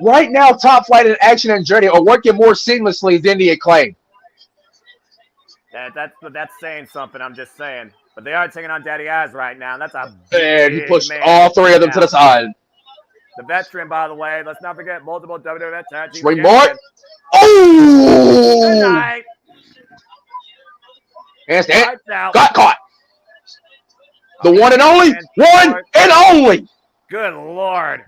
Right now, Top Flight and Action and Journey are working more seamlessly than the Acclaim. That's saying something. I'm just saying. But they are taking on Daddy Ass right now. And that's a and he pushed all three of them to the side. The veteran, by the way. Let's not forget multiple WWF Tag Team Springboard. Oh! Good night. Handstand. Got caught. The one and only. One and only. Good Lord.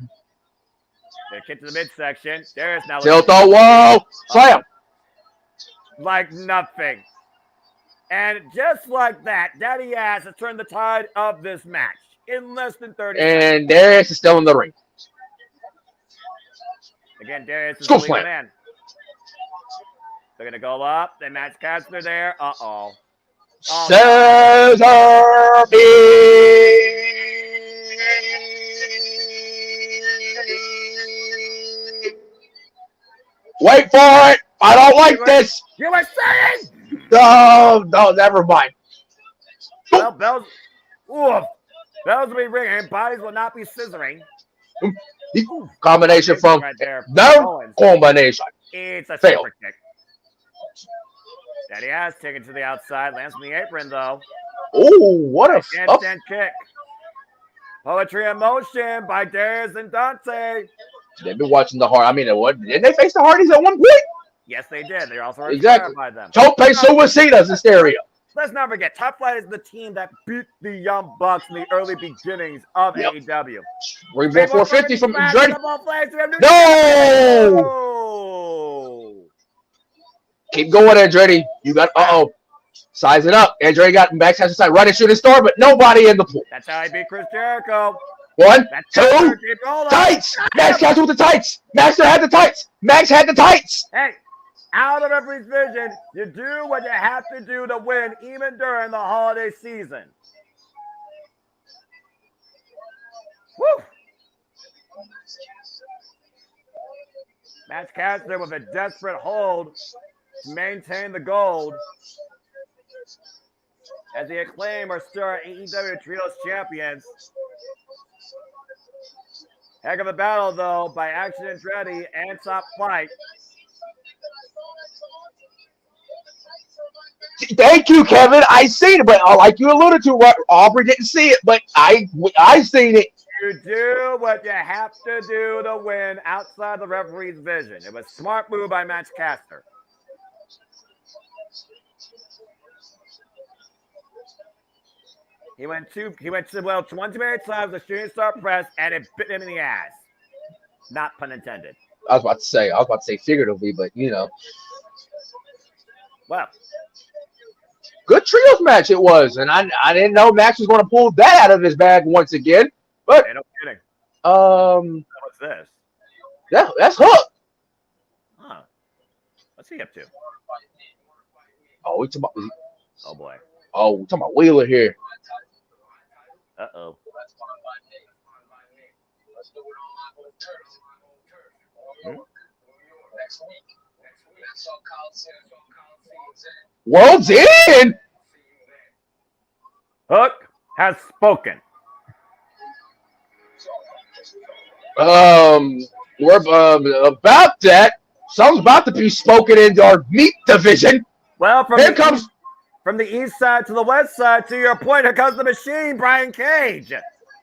They get to the midsection. There is now. Tilt the wall. Slam. Like nothing. And just like that, Daddy Ass has turned the tide of this match in less than 30 seconds. And Darius is still in the ring. Again, Darius is the lead man. They're going to go up. They match Kastner there. Uh-oh. Cesar Wait for it. I don't like this. You were saying. No, never mind. Well, bells will be ringing. Bodies will not be scissoring. Combination from no combination. It's a fail. Super kick. Daddy Ass taken to the outside. Lands from the apron, though. Oh, what a handstand kick. Poetry in motion by Darius and Dante. They've been watching the Hard. I mean, didn't they face the Hardys at one point? Yes, they did. They also exactly by them. Tope Suicidas in stereo. Let's not forget, Top Flight is the team that beat the Young Bucks in the early beginnings of AEW. Rainbow 450 from Andretti. No! Keep going, Andretti. You got size it up. Andretti got Max has to side running shooting star, but nobody in the pool. That's how he beat Chris Jericho. One, two, tights. Max got with the tights. Max had the tights. Max had the tights. Hey, out of every vision, you do what you have to do to win, even during the holiday season. Woo! Max Kastner with a desperate hold to maintain the gold. As the Acclaim are still our AEW Trios champions. Heck of a battle, though, by Action Andretti and Top Flight. Thank you, Kevin. I seen it, but like you alluded to, Aubrey didn't see it, but I seen it. You do what you have to do to win outside the referee's vision. It was a smart move by Max Kastner. He went one too many times the shooting star press, and it bit him in the ass. Not pun intended. I was about to say figuratively, but you know. Well, good trios match it was, and I didn't know Max was going to pull that out of his bag once again. But hey, no kidding. What's this? Yeah, that's Hook. Huh. What's he up to? Oh, we talking about. Oh boy. Oh, we talking about Wheeler here. Uh-oh. World's in. Hook has spoken. We're about that. Something's about to be spoken in our meat division. Well, from the east side to the west side, to your point, here comes the machine, Brian Cage.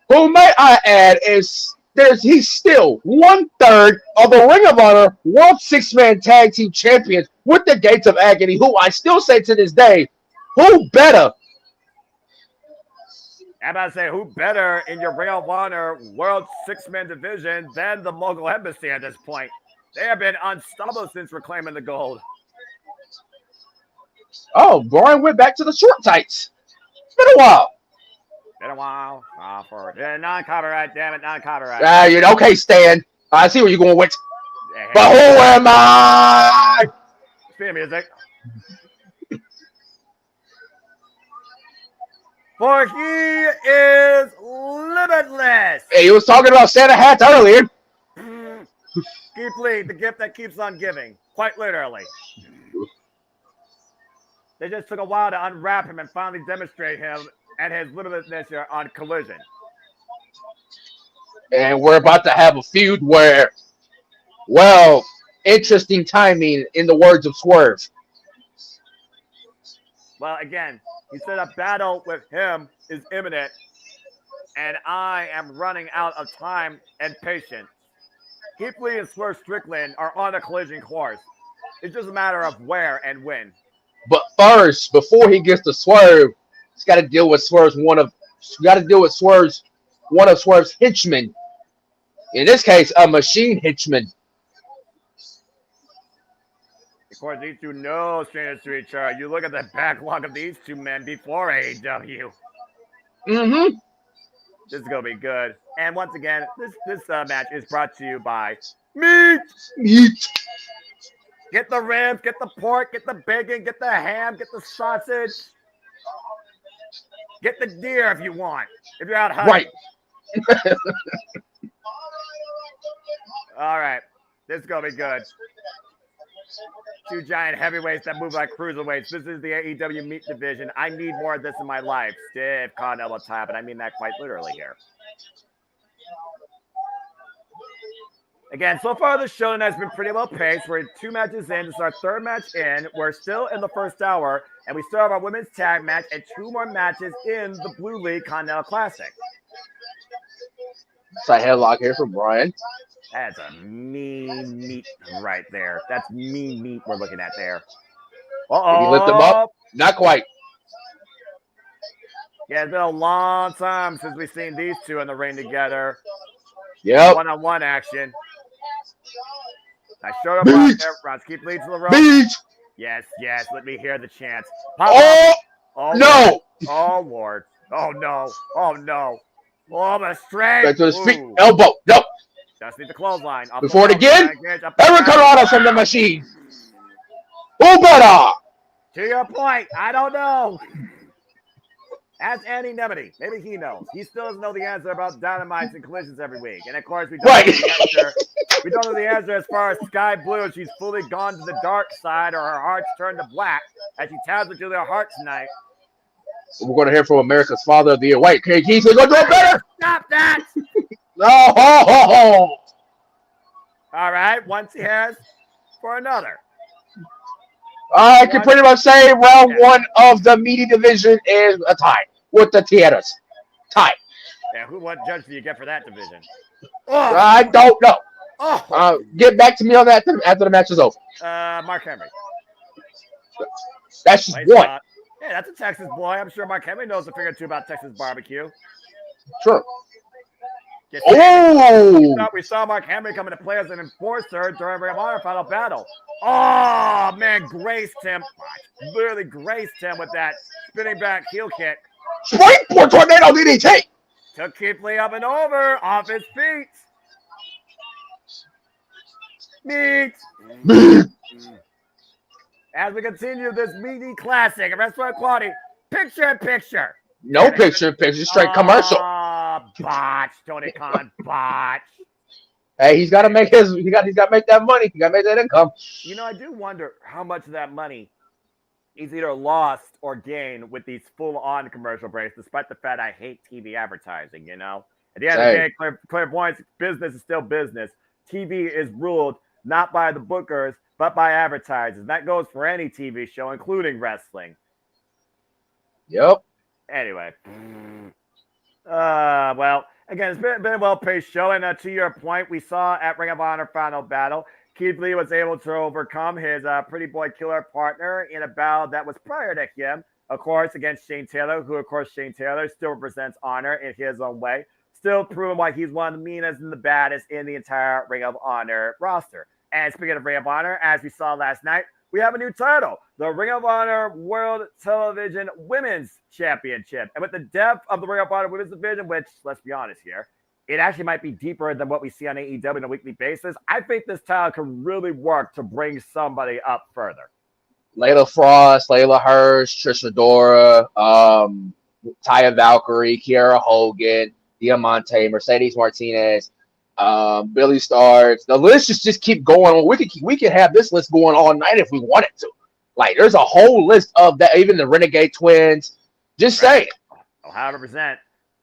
Who, may I add, he's still 1/3 of the Ring of Honor World Six-Man Tag Team Champions with the Gates of Agony, who I still say to this day, who better? I'm about to say, who better in your Ring of Honor World Six-Man division than the Mogul Embassy at this point? They have been unstoppable since reclaiming the gold. Oh, Brian went back to the short tights. It's been a while. Been a while. Non-copyright, damn it, non-copyright. Okay, Stan. I see where you're going with. But who am I? Speed of music. For he is limitless. Hey, you was talking about Santa hats earlier. Keep Lee, the gift that keeps on giving. Quite literally. They just took a while to unwrap him and finally demonstrate him and his limitlessness here on Collision. And we're about to have a feud where, well, interesting timing in the words of Swerve. Well, again, he said a battle with him is imminent, and I am running out of time and patience. Keith Lee and Swerve Strickland are on a collision course. It's just a matter of where and when. But first, before he gets to Swerve, he's got to deal with one of Swerve's henchmen. In this case, a machine henchman. Of course, these two know strangers to each other. You look at the backlog of these two men before AEW. Mm-hmm. This is going to be good. And once again, this match is brought to you by Meat. Get the ribs, get the pork, get the bacon, get the ham, get the sausage. Get the deer if you want. If you're out hunting. Right. All right. This is going to be good. Two giant heavyweights that move like cruiserweights. This is the AEW meat division. I need more of this in my life. Stiff continental top, and I mean that quite literally here. Again, so far the show has been pretty well paced. We're 2 matches in. This is our 3rd match in. We're still in the first hour, and we still have our women's tag match and 2 more matches in the Blue League Continental Classic. So I headlock here from Brian. That's a mean meat right there. That's mean meat we're looking at there. Did he lift him up? Not quite. Yeah, it's been a long time since we've seen these two in the ring together. Yep. One-on-one action. I showed up on there. Let's keep leading to the rope. Beach. Yes. Let me hear the chants. Oh no! Oh Lord! Oh no! Oh, the straight. Back to his feet. Elbow. Nope. Just need the clothesline. Before it again. Eric Corrado from the machine. Who better? To your point, I don't know. Ask Andy Nemedy. Maybe he knows. He still doesn't know the answer about dynamites and collisions every week. And of course, we don't know the answer. We don't know the answer as far as Sky Blue. She's fully gone to the dark side, or her heart's turned to black as she taps into their heart tonight. We're going to hear from America's Father of the Year. Wait, Keith, he's going to do it better. Stop that! No. All right, once he has for another. I can pretty much say round 1 of the meaty division is a tie with the Tierras. Tie. Yeah, what judge do you get for that division? I don't know. Get back to me on that after the match is over. Mark Henry. That's just one. Yeah, that's a Texas boy. I'm sure Mark Henry knows a thing or two about Texas barbecue. Sure. We saw Mark Henry come into play as an enforcer during Ring of Honor Final Battle. Oh, man, graced him. Literally graced him with that spinning back heel kick. Springboard tornado DDT. Took Keith Lee up and over, off his feet. Meat. As we continue this meaty classic of wrestling quality, picture-in-picture. No picture-in-picture, straight commercial. Botch, Tony Khan, botch. Hey, he's got to make he's got to make that money. He got to make that income. You know, I do wonder how much of that money he's either lost or gained with these full-on commercial breaks, despite the fact I hate TV advertising, you know? At the end of the day, clairvoyance, business is still business. TV is ruled not by the bookers, but by advertisers. That goes for any TV show, including wrestling. Yep. Anyway. Well, again, it's been a well-paced show, and to your point, we saw at Ring of Honor Final Battle, Keith Lee was able to overcome his Pretty Boy Killer partner in a battle that was prior to him, of course, against Shane Taylor, who, of course, Shane Taylor still represents Honor in his own way, still proving why he's one of the meanest and the baddest in the entire Ring of Honor roster. And speaking of Ring of Honor, as we saw last night, we have a new title, the Ring of Honor World Television Women's Championship. And with the depth of the Ring of Honor Women's Division, which, let's be honest here, it actually might be deeper than what we see on AEW on a weekly basis, I think this title can really work to bring somebody up further. Layla Frost, Layla Hirsch, Trish Adora, Taya Valkyrie, Kiera Hogan, Diamante, Mercedes Martinez, Billy Starks. The list just keep going. We could have this list going all night if we wanted to. Like, there's a whole list of that. Even the Renegade Twins. Just saying. 100%.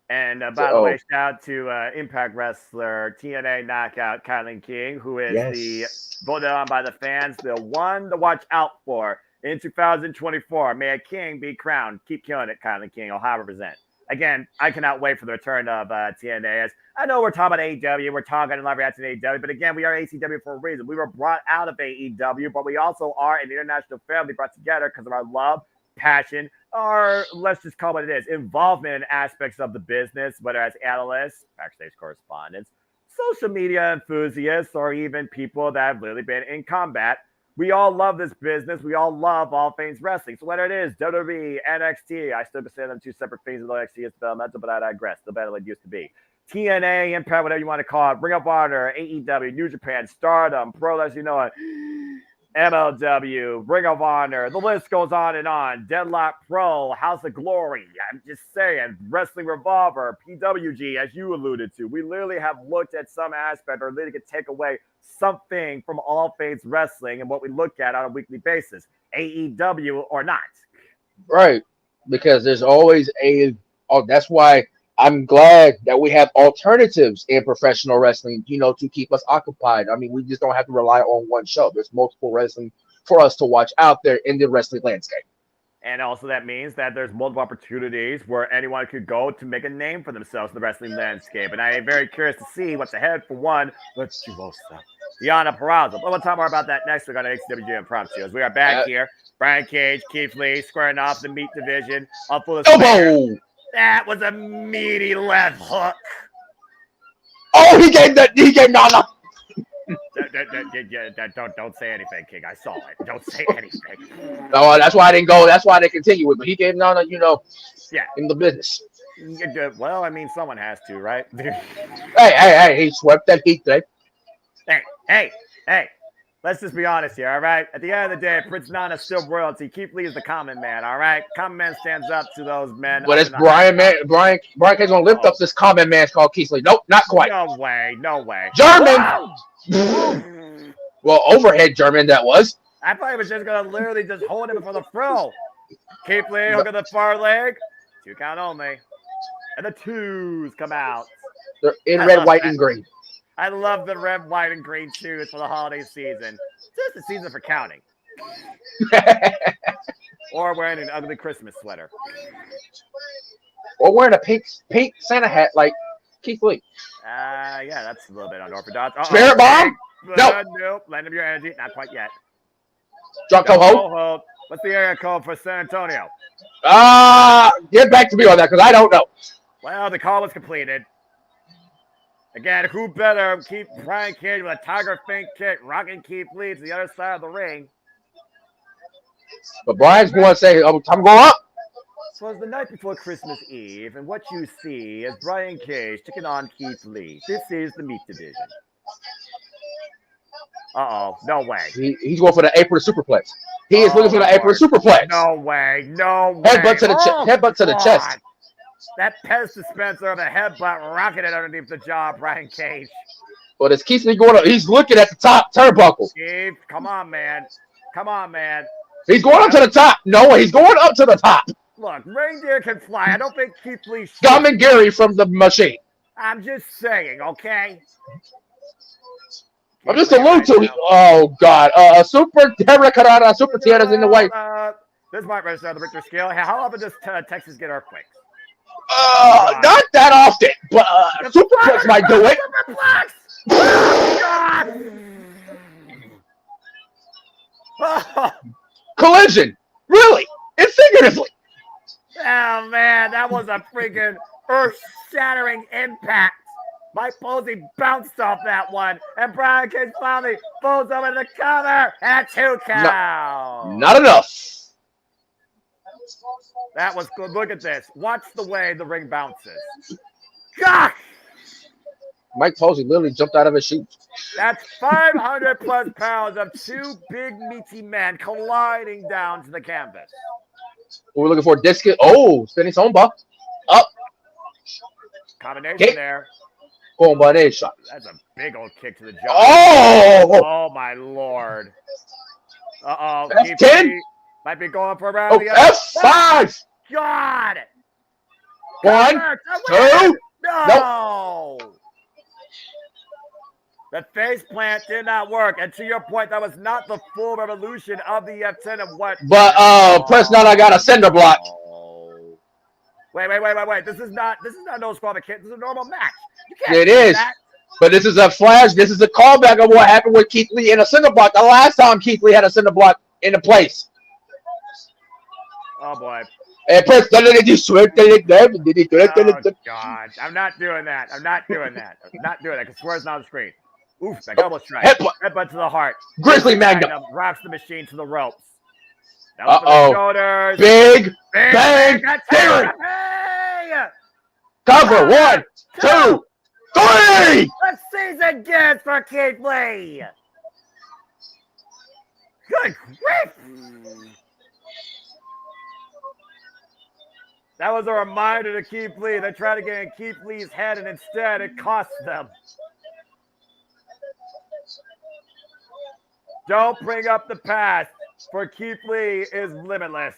And by the way, shout out to Impact Wrestler TNA Knockout Kylan King, who is the voted on by the fans, the one to watch out for in 2024. May a king be crowned. Keep killing it, Kylan King. 100%. Again, I cannot wait for the return of TNA. As I know we're talking about AEW, we're talking live reaction to AEW, but again, we are ATW for a reason. We were brought out of AEW, but we also are an international family brought together because of our love, passion, or let's just call it what it is, involvement in aspects of the business, whether as analysts, backstage correspondents, social media enthusiasts, or even people that have literally been in combat. We all love this business. We all love all things wrestling. So whether it is WWE, NXT, I still consider them two separate things. NXT is developmental, but I digress. Still better than it used to be. TNA, Impact, whatever you want to call it, Ring of Honor, AEW, New Japan, Stardom, Pro Wrestling, you know it, MLW, Ring of Honor, the list goes on and on. Deadlock Pro, House of Glory, I'm just saying, Wrestling Revolver, PWG, as you alluded to. We literally have looked at some aspect or literally could take away something from all things wrestling and what we look at on a weekly basis, AEW or not. Right, because there's always that's why I'm glad that we have alternatives in professional wrestling, to keep us occupied. I mean, we just don't have to rely on one show. There's multiple wrestling for us to watch out there in the wrestling landscape. And also that means that there's multiple opportunities where anyone could go to make a name for themselves in the wrestling landscape. And I am very curious to see what's ahead for one. Let's do most stuff. Deonna Purrazzo. But we'll talk more about that next week on ATW Impromptu. As we are back here, Brian Cage, Keith Lee, squaring off the meat division. Up full of elbow. That was a meaty left hook. Oh, he gave Nana. Don't say anything, King. I saw it. Don't say anything. No, that's why I didn't go. That's why I didn't continue with. But he gave Nana, in the business. Well, I mean, someone has to, right? Hey, he swept that heat today. Hey. Let's just be honest here, all right? At the end of the day, Prince Nana's still royalty. Keith Lee is the common man, all right? Common man stands up to those men. But it's Brian Cage's gonna lift up this common man called Keith Lee. Nope, not quite. No way. German. Well, overhead German that was. I thought he was just gonna literally just hold him for the throw. Keith Lee, hook of the far leg. 2 count only. And the 2s come out. They're in red, white, and green. I love the red, white, and green shoes for the holiday season. Just a season for counting. Or wearing an ugly Christmas sweater. Or wearing a pink Santa hat like Keith Lee. Yeah, that's a little bit unorthodox. Spirit bomb? Nope. Land of your energy. Not quite yet. Drop hold. What's the area code for San Antonio? Get back to me on that because I don't know. Well, the call was completed. Again, who better keep Brian Cage with a Tiger Fink kick, rocking Keith Lee to the other side of the ring. But Brian's going to say, I'm going up. So it's the night before Christmas Eve, and what you see is Brian Cage taking on Keith Lee. This is the meat division. Uh-oh, no way. He's going for the apron superplex. He is looking for the apron superplex. No way. Headbutt to the chest. That Pez dispenser of a headbutt rocketed underneath the jaw of Brian Cage. But as Keith Lee going up, he's looking at the top turnbuckle. Steve, come on, man. He's going up to the top. No, he's going up to the top. Look, reindeer can fly. I don't think Keith Lee should. Dom and Gary from the machine. I'm just saying, okay? I'm just alluding to. Oh God, Super Terra Carrara, Super Tierra's in the way. This might register on the Richter scale. How often does Texas get earthquakes? Not that often, but Superplex might do it. Superplex! Oh, God! Collision, really, and figuratively. Oh man, that was a freaking earth-shattering impact. Mike Posey bounced off that one, and Brian Cage finally falls over the cover at 2 count. Not enough. That was good. Look at this. Watch the way the ring bounces. Gosh! Mike Posey literally jumped out of his shoes. That's 500 plus pounds of two big meaty men colliding down to the canvas. We're looking for a discus. Oh, spinning somba. Up. Combination there. Combination. That's a big old kick to the jaw. Oh! Oh my lord. Uh-oh. F10. Might be going for a round. F5. God. 1, 2. No. Nope. The face plant did not work. And to your point, that was not the full revolution of the F10 of what. But press not. I got a cinder block. Wait. This is not no disqualification. This is a normal match. You can't It is. That. But this is a flash. This is a callback of what happened with Keith Lee in a cinder block. The last time Keith Lee had a cinder block in the place. Oh boy. And press Oh God. I'm not doing that. I'm not doing that. Because swear's not on the screen. Oof, that elbow strike. Headbutt to the heart. Grizzly Magnum. Wraps the machine to the ropes. That was for the shoulders. Big bang theory. Cover. 1, 2, 3. Let's see again for Keith Lee. Good grief. That was a reminder to Keith Lee. They tried to get in Keith Lee's head, and instead it cost them. Don't bring up the past, for Keith Lee is limitless.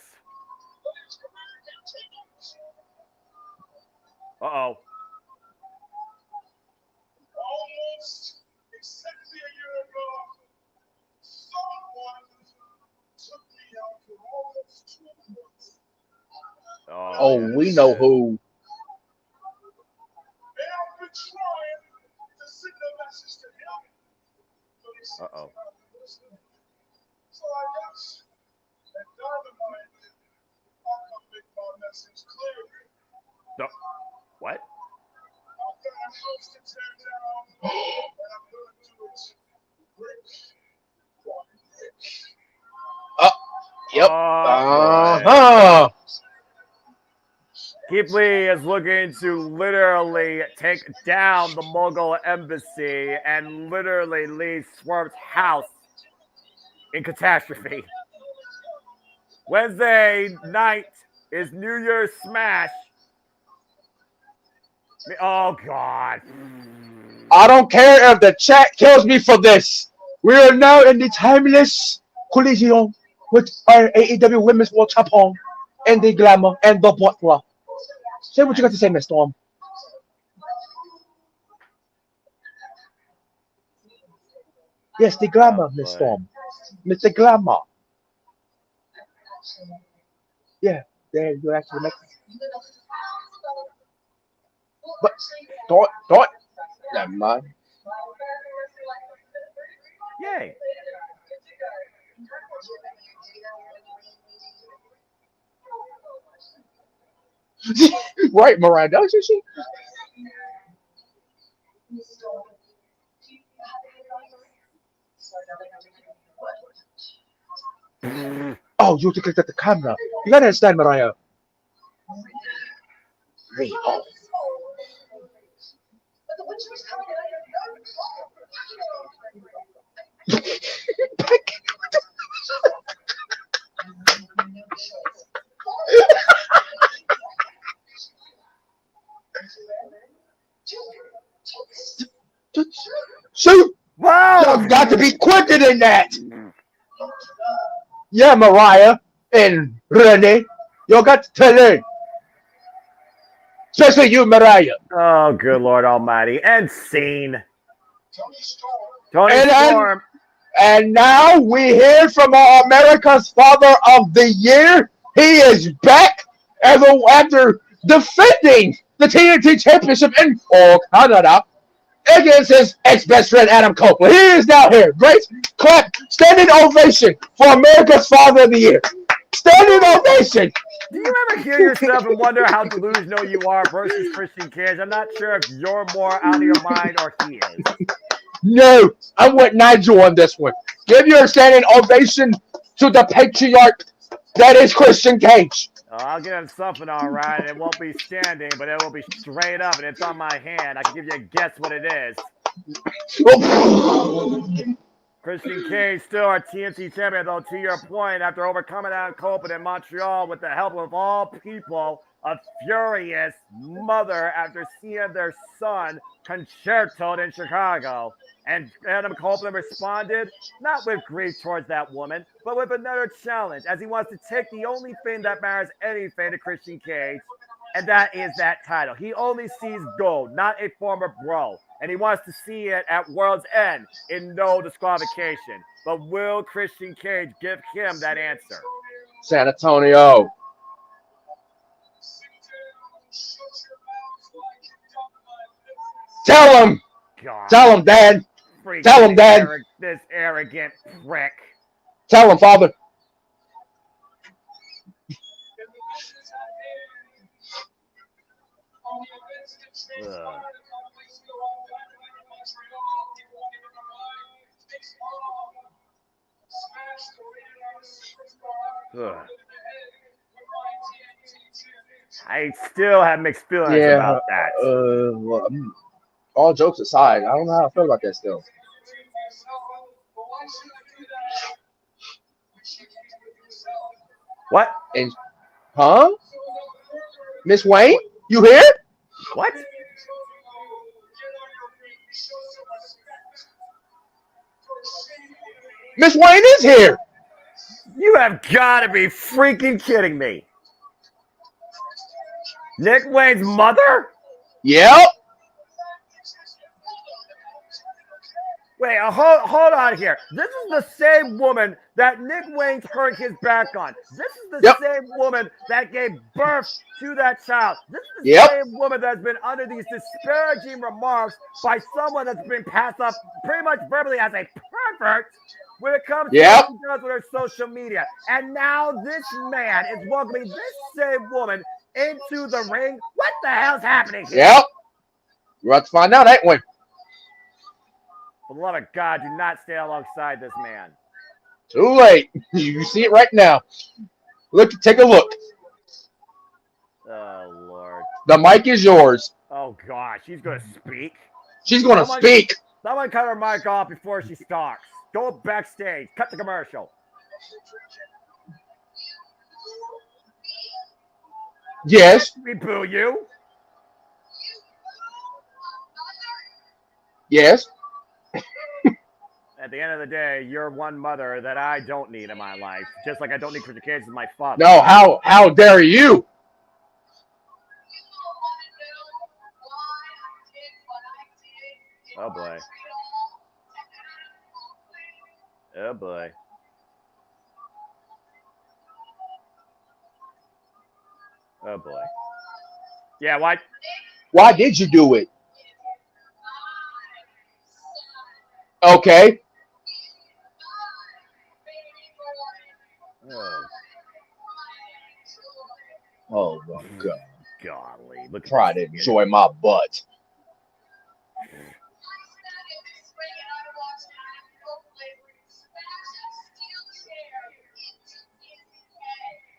Uh-oh. Oh, we know who. Uh-oh. No. What? Yep. Keith Lee is looking to literally take down the Mogul embassy and literally leave Swerve's house in catastrophe. Wednesday night is New Year's Smash. Oh, God. I don't care if the chat kills me for this. We are now in the timeless collision with our AEW Women's World Champion and the Glamour and the Butler. Say what you got to say, Miss Storm. Yes, the Glamour, Miss Storm. Mr. Glamour. Yeah, there you actually make it. But don't. Never mind. Yay. Right, Miranda, isn't she? Oh, you have to click at the camera. You gotta understand, Mariah. Oh. Shoot! Wow! You've got to be quicker than that. Yeah, Mariah and Renee, you got to learn. Especially you, Mariah. Oh, good Lord Almighty. And scene. Tony And Storm. And now we hear from our America's Father of the Year. He is back after defending the TNT Championship in Canada against his ex-best friend Adam Copeland. He is now here. Great clap, standing ovation for America's Father of the Year. Standing ovation. Do you ever hear yourself and wonder how delusional you are versus Christian Cage? I'm not sure if you're more out of your mind or he is. No, I'm with Nigel on this one. Give your standing ovation to the patriarch that is Christian Cage. Oh, I'll give him something, all right. It won't be standing, but it will be straight up, and it's on my hand. I can give you a guess what it is. Christian Cage still our TNT champion, though, to your point, after overcoming Adam Copeland in Montreal with the help of all people, a furious mother after seeing their son concertoed in Chicago. And Adam Copeland responded, not with grief towards that woman, but with another challenge, as he wants to take the only thing that matters anything to Christian Cage, and that is that title. He only sees gold, not a former bro, and he wants to see it at World's End in no disqualification. But will Christian Cage give him that answer? San Antonio. Tell him. God. Tell him, Dad. Tell him, Dad. This arrogant prick. Tell him, Father. Ugh. Ugh. I still have mixed feelings about that. Well, all jokes aside, I don't know how I feel about that still. What? And, huh? Miss Wayne, you here? What? Miss Wayne is here. You have got to be freaking kidding me. Nick Wayne's mother? Yep. Wait, hold on here. This is the same woman that Nick Wayne turned his back on. This is the same woman that gave birth to that child. This is the same woman that's been under these disparaging remarks by someone that's been passed up pretty much verbally as a pervert when it comes to what she does with her social media. And now this man is welcoming this same woman into the ring. What the hell's happening here? Yep. We're about to find out, ain't we? For the love of God, do not stay alongside this man. Too late. You see it right now. Look, take a look. Oh, Lord. The mic is yours. Oh, gosh. She's going to speak? She's going to speak. Someone cut her mic off before she talks. Go backstage. Cut the commercial. Yes. We boo you. Yes. At the end of the day, you're one mother that I don't need in my life. Just like I don't need Christian Cage as my father. No, how dare you? Oh, boy. Oh, boy. Oh, boy. Yeah, why? Why did you do it? Okay. Oh my God. Golly. Look, try to enjoy my butt.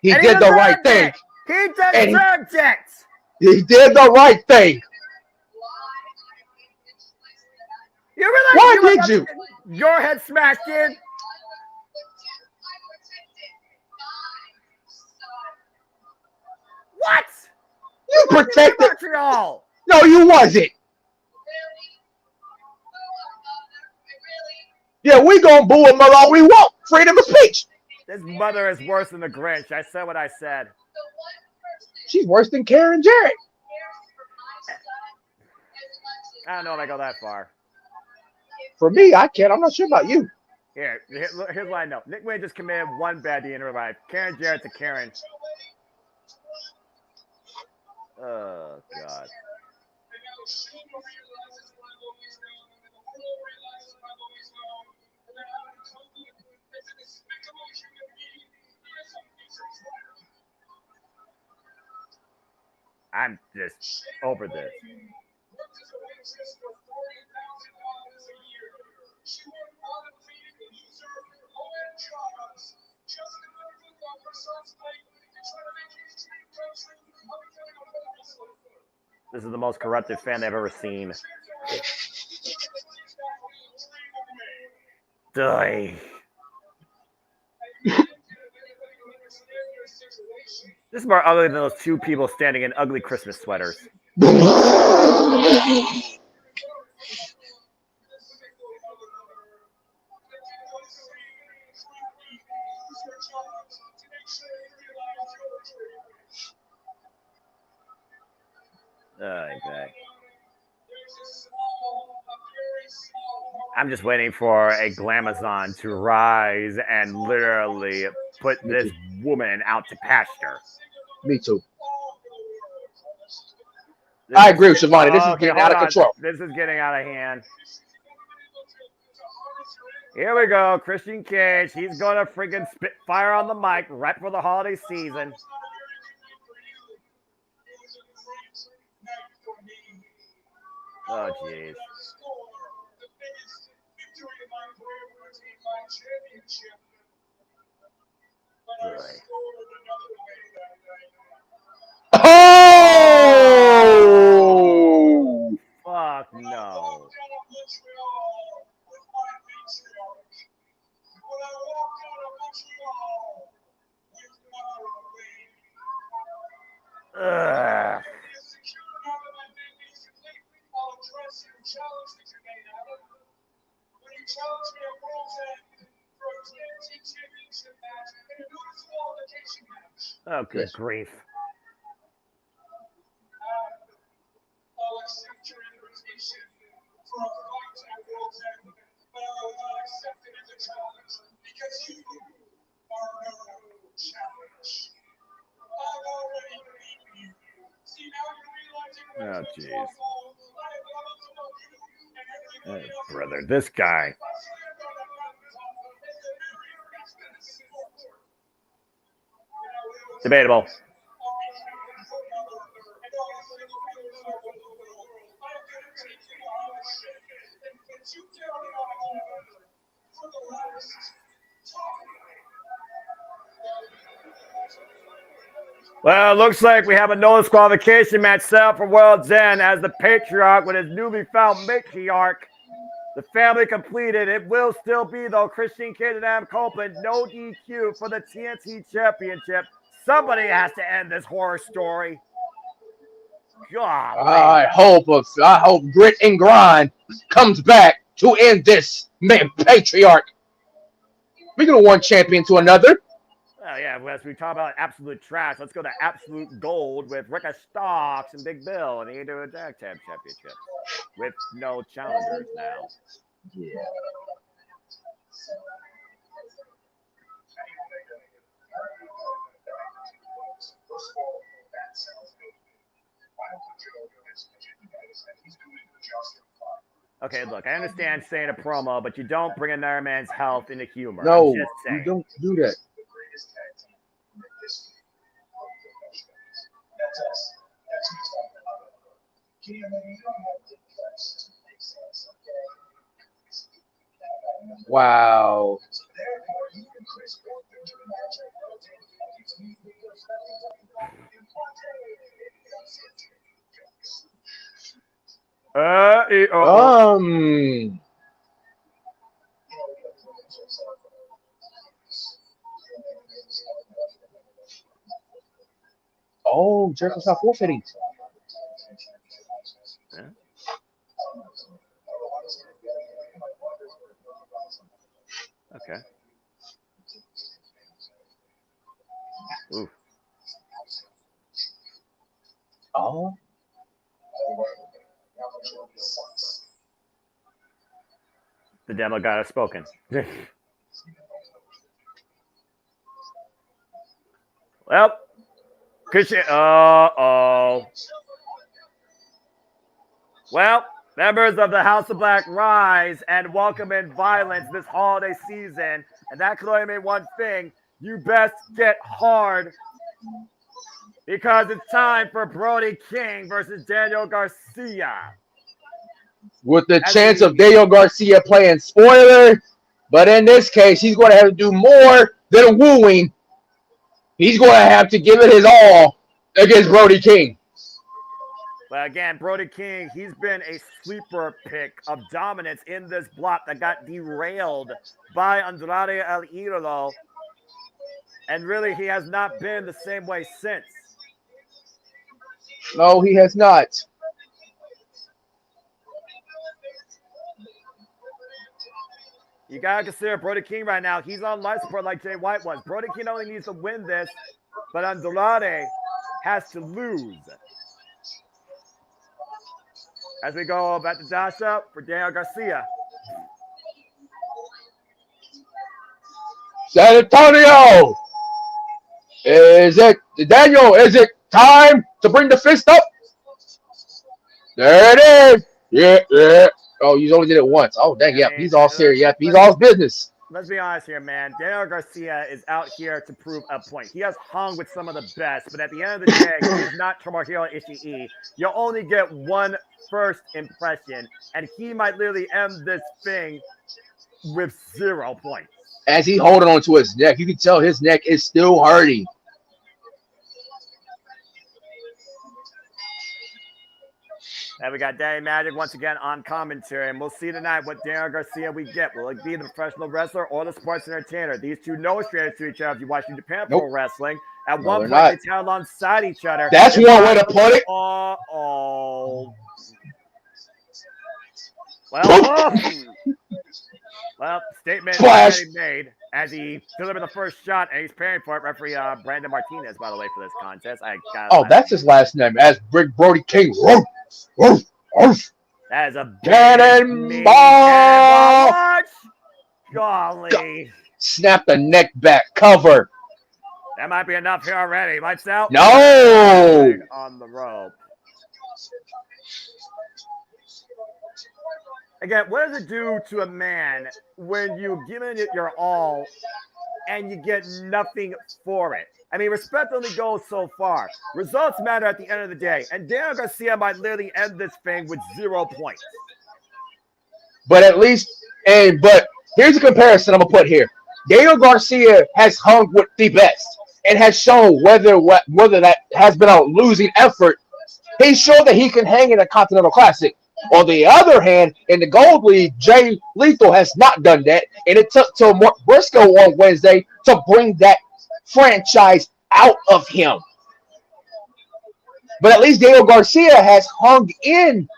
He did the right thing. He deserved it. He did the right thing. You realize Why did you? Your head smashed in. What? You protected Montreal. No, you wasn't. Yeah, we gonna boo him all we want. Freedom of speech. This mother is worse than the Grinch. I said what I said. She's worse than Karen Jarrett. I don't know if I go that far. For me, I can't. I'm not sure about you. Here's what I know. Nick Wayne just committed one bad deed in her life. Karen Jarrett's a Karen. Oh, God. I'm just over this. This is the most corrupted fan I've ever seen. Die. This is more ugly than those two people standing in ugly Christmas sweaters. Okay. I'm just waiting for a Glamazon to rise and literally put this woman out to pasture. Me too. I agree with Shivani. This is getting out of control. This is getting out of hand. Here we go. Christian Cage. He's going to freaking spit fire on the mic right for the holiday season. Oh, jeez. Oh! Fuck no. Ugh. Oh, good grief. Oh, jeez. Oh, brother, this guy. Debatable. Well, it looks like we have a no disqualification match set up for World's End as the Patriarch with his newly found matriarch. The family completed. It will still be, though, Christian Cage and Adam Copeland, no DQ for the TNT Championship. Somebody has to end this horror story. God. I hope Grit and Grind comes back to end this Patriarch. We're going to one champion to another. Oh, yeah, as we talk about absolute trash, let's go to absolute gold with Ricka Starks and Big Bill and the ATW Tag Team Championship with no challengers now. Yeah. Okay, look, I understand saying a promo, but you don't bring another man's health into humor. No, I'm just saying. you don't do that. Wow. Oh, Jericho's not forfeiting. Yeah. Okay. Ooh. Oh. The demo god has spoken. Well, Christian. Uh-oh. Well, members of the House of Black, rise and welcome in violence this holiday season. And that can only mean one thing. You best get hard. Because it's time for Brody King versus Daniel Garcia. With the chance of Daniel Garcia playing spoiler, but in this case, he's going to have to do more than wooing. He's going to have to give it his all against Brody King. But again, Brody King, he's been a sleeper pick of dominance in this block that got derailed by Andrade El Idolo. And really, he has not been the same way since. No, he has not. You got to consider Brody King right now. He's on life support like Jay White was. Brody King only needs to win this, but Andrade has to lose. As we go back to Dasha for Daniel Garcia. San Antonio! Is it time to bring the fist up? There it is. Yeah. Oh, you only did it once. Oh, dang, yep. He's all serious. Yep, he's all business. Let's be honest here, man. Daniel Garcia is out here to prove a point. He has hung with some of the best, but at the end of the day, he's not Tomohiro Ishii. You only get one first impression, and he might literally end this thing with 0 points. As he holding on to his neck, you can tell his neck is still hurting. And we got Daddy Magic once again on commentary, and we'll see tonight what Daniel Garcia we get. Will it be the professional wrestler or the sports entertainer? These two know strangers to each other if you watch New Japan Pro Wrestling. At one point, they tell alongside each other. That's one way to put it. Well, statement already made as he delivered the first shot, and he's paying for it. Referee Brandon Martinez, by the way, for this contest. That's his last name. As Brody King. That is a cannonball. Golly. Snap the neck back. Cover. That might be enough here already. Lights out. No. On the rope. Again, what does it do to a man when you've given it your all and you get nothing for it? I mean, respect only goes so far. Results matter at the end of the day. And Daniel Garcia might literally end this thing with 0 points. But at least, but here's a comparison I'm going to put here. Daniel Garcia has hung with the best and has shown whether that has been a losing effort. He showed that he can hang in a Continental Classic. On the other hand, in the Gold League, Jay Lethal has not done that, and it took till Briscoe on Wednesday to bring that franchise out of him. But at least Daniel Garcia has hung in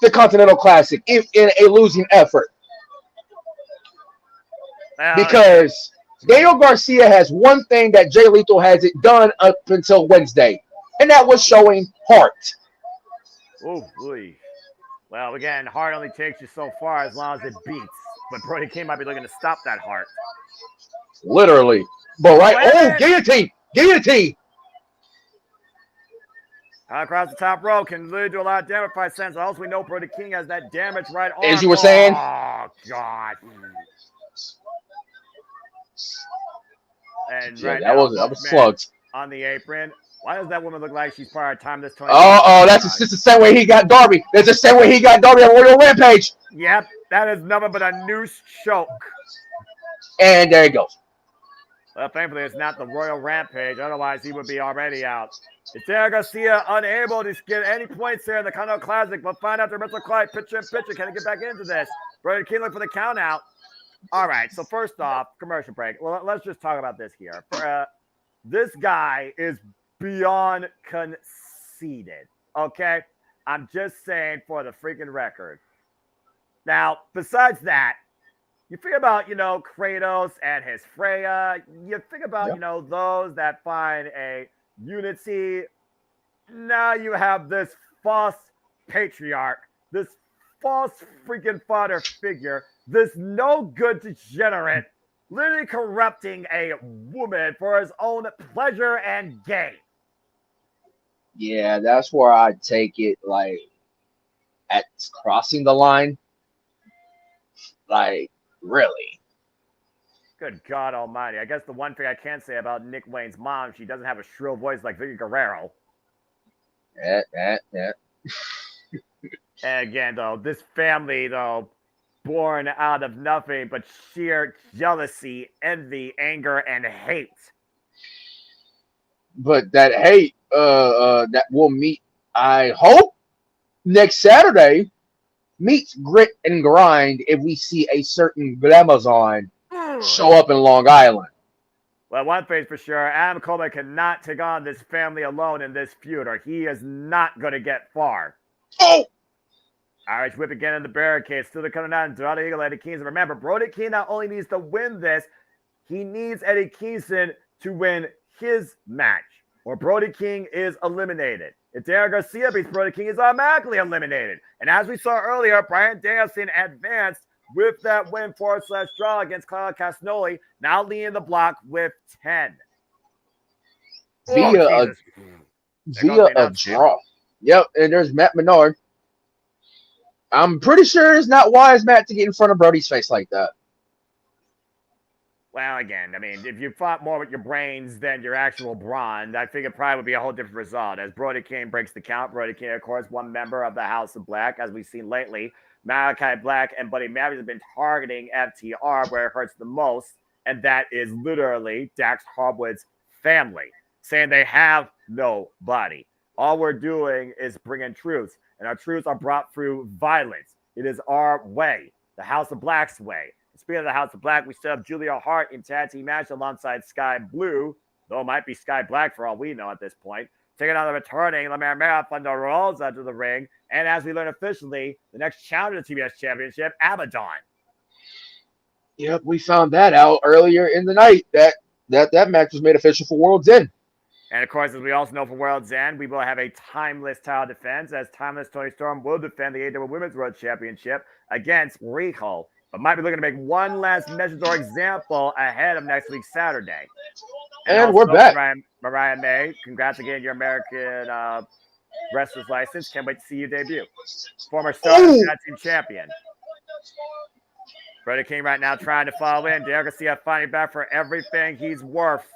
the Continental Classic in a losing effort. Because Daniel Garcia has one thing that Jay Lethal hasn't done up until Wednesday, and that was showing heart. Oh, boy. Well, again, heart only takes you so far as long as it beats. But Brody King might be looking to stop that heart. Literally. But guillotine! Across the top row can literally do a lot of damage by sense. Also, we know Brody King has that damage right arm. As you were saying. Oh, God. And yeah, that was slugs. On the apron. Why does that woman look like she's part of time this tournament? That's just the same way he got Darby. That's the same way he got Darby on Royal Rampage. Yep, that is nothing but a noose choke. And there he goes. Well, thankfully, it's not the Royal Rampage. Otherwise, he would be already out. Is Daniel Garcia unable to get any points here in the Continental Classic? We'll find out the Mr. Clyde pitcher. Can he get back into this? Brody King look for the count out. All right, so first off, commercial break. Well, let's just talk about this here. This guy is beyond conceited, okay? I'm just saying for the freaking record. Now, besides that, You think about, Kratos and his Freya. You think about, those that find a unity. Now you have this false patriarch, this false freaking father figure, this no good degenerate, literally corrupting a woman for his own pleasure and gain. Yeah, that's where I take it, like, at crossing the line. Like, really. Good God Almighty! I guess the one thing I can say about Nick Wayne's mom, she doesn't have a shrill voice like Vicky Guerrero. Yeah. And again, though, this family, though, born out of nothing but sheer jealousy, envy, anger, and hate. But that hate, that we'll meet, I hope, next Saturday, meets grit and grind if we see a certain Glamazon show up in Long Island. Well, one thing's for sure, Adam Coleman cannot take on this family alone in this feud, or he is not going to get far. Oh! Irish whip again in the barricade, still coming out, and Dorado Eagle, Eddie Kingston. Remember, Brody King not only needs to win this, he needs Eddie Kingston to win his match, or Brody King is eliminated. If Daniel Garcia beats Brody King, he's automatically eliminated. And as we saw earlier, Bryan Danielson advanced with that win /draw against Claudio Castagnoli, now leading the block with 10. Via a draw. Yep, and there's Matt Menard. I'm pretty sure it's not wise, Matt, to get in front of Brody's face like that. Well, again, I mean, if you fought more with your brains than your actual brawn, I think it probably would be a whole different result. As Brody King breaks the count, Brody King, of course, one member of the House of Black, as we've seen lately. Malachi Black and Buddy Matthews have been targeting FTR where it hurts the most, and that is literally Dax Harwood's family, saying they have no body. All we're doing is bringing truths, and our truths are brought through violence. It is our way, the House of Black's way. Speaking of the House of Black, we still have Julia Hart in tag team match alongside Sky Blue, though it might be Sky Black for all we know at this point. Taking on the returning La Mera Thunder Rosa to the ring, and as we learn officially, the next challenger to the TBS Championship, Abaddon. Yep, we found that out earlier in the night, that match was made official for World's End. And of course, as we also know for World's End, we will have a timeless title defense, as timeless Toni Storm will defend the ATW Women's World Championship against Rico, but might be looking to make one last measure or example ahead of next week's Saturday. And we're back. Mariah May, congrats again, your American wrestler's license. Can't wait to see you debut. Former Stardom Tag Team Champion. Brody King right now trying to follow in. Daniel Garcia fighting back for everything he's worth.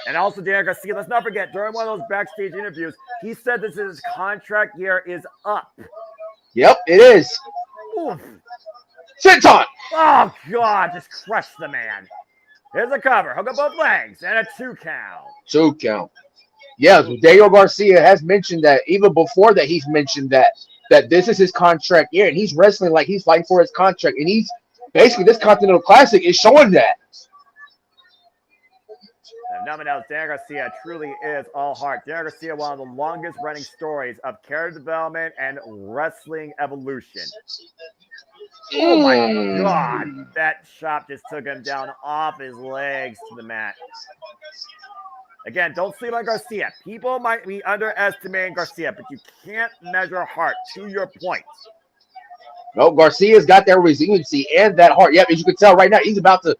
And also, Daniel Garcia, let's not forget, during one of those backstage interviews, he said this is his contract year is up. Yep, it is. Oof. Sit on. Oh, God, just crush the man. Here's a cover. Hook up both legs and a 2 count. 2 count. Yeah, Daniel Garcia has mentioned that. Even before that, he's mentioned that this is his contract year, and he's wrestling like he's fighting for his contract. And he's basically, this Continental Classic is showing that. And nothing else, Daniel Garcia truly is all heart. Daniel Garcia, one of the longest running stories of character development and wrestling evolution. Oh my God, that chop just took him down off his legs to the mat. Again, don't sleep on Garcia. People might be underestimating Garcia, but you can't measure heart, to your point. No, Garcia's got that resiliency and that heart. Yep, as you can tell right now, he's about to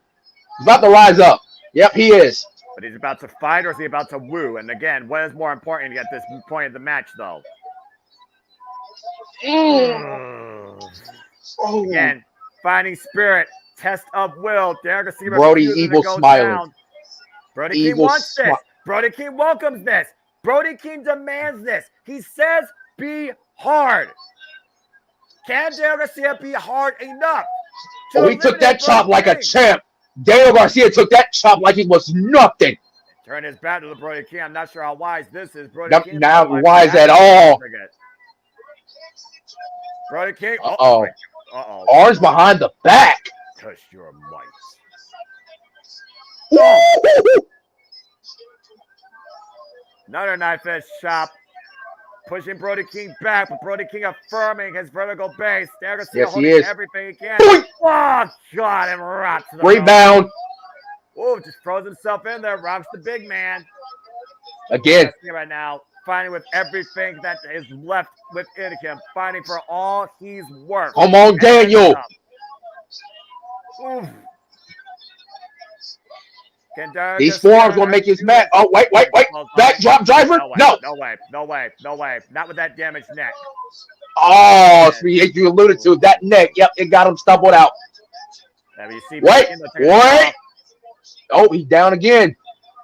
rise up. Yep, he is. But he's about to fight, or is he about to woo? And again, what is more important at this point of the match, though? Again, finding spirit, test of will. Daniel Garcia, Brody evil smiling. Brody King wants this. Brody King welcomes this. Brody King demands this. He says, be hard. Can Daniel Garcia be hard enough? He took that chop like a champ. Daniel Garcia took that chop like it was nothing. Turn his back to the Brody King. I'm not sure how wise this is. Brody King, not wise at all. Brody King. Uh-oh. Arms behind the back. Touch your might. Another knife edge chop. pushing Brody King back, but Brody King affirming his vertical base. There Garcia Yes, he holding is. everything he can. Boing! Oh, God, and rocks the Rebound. Oh, just throws himself in there, rocks the big man. Again. Right now, fighting with everything that is left within him, fighting for all he's worth. Come on, Daniel. Oof. These forearms will make his match. Oh, wait. Backdrop driver? No. No way. Not with that damaged neck. Oh, you alluded to that neck. Yep, it got him stumbled out. You see wait. Oh, he's down again.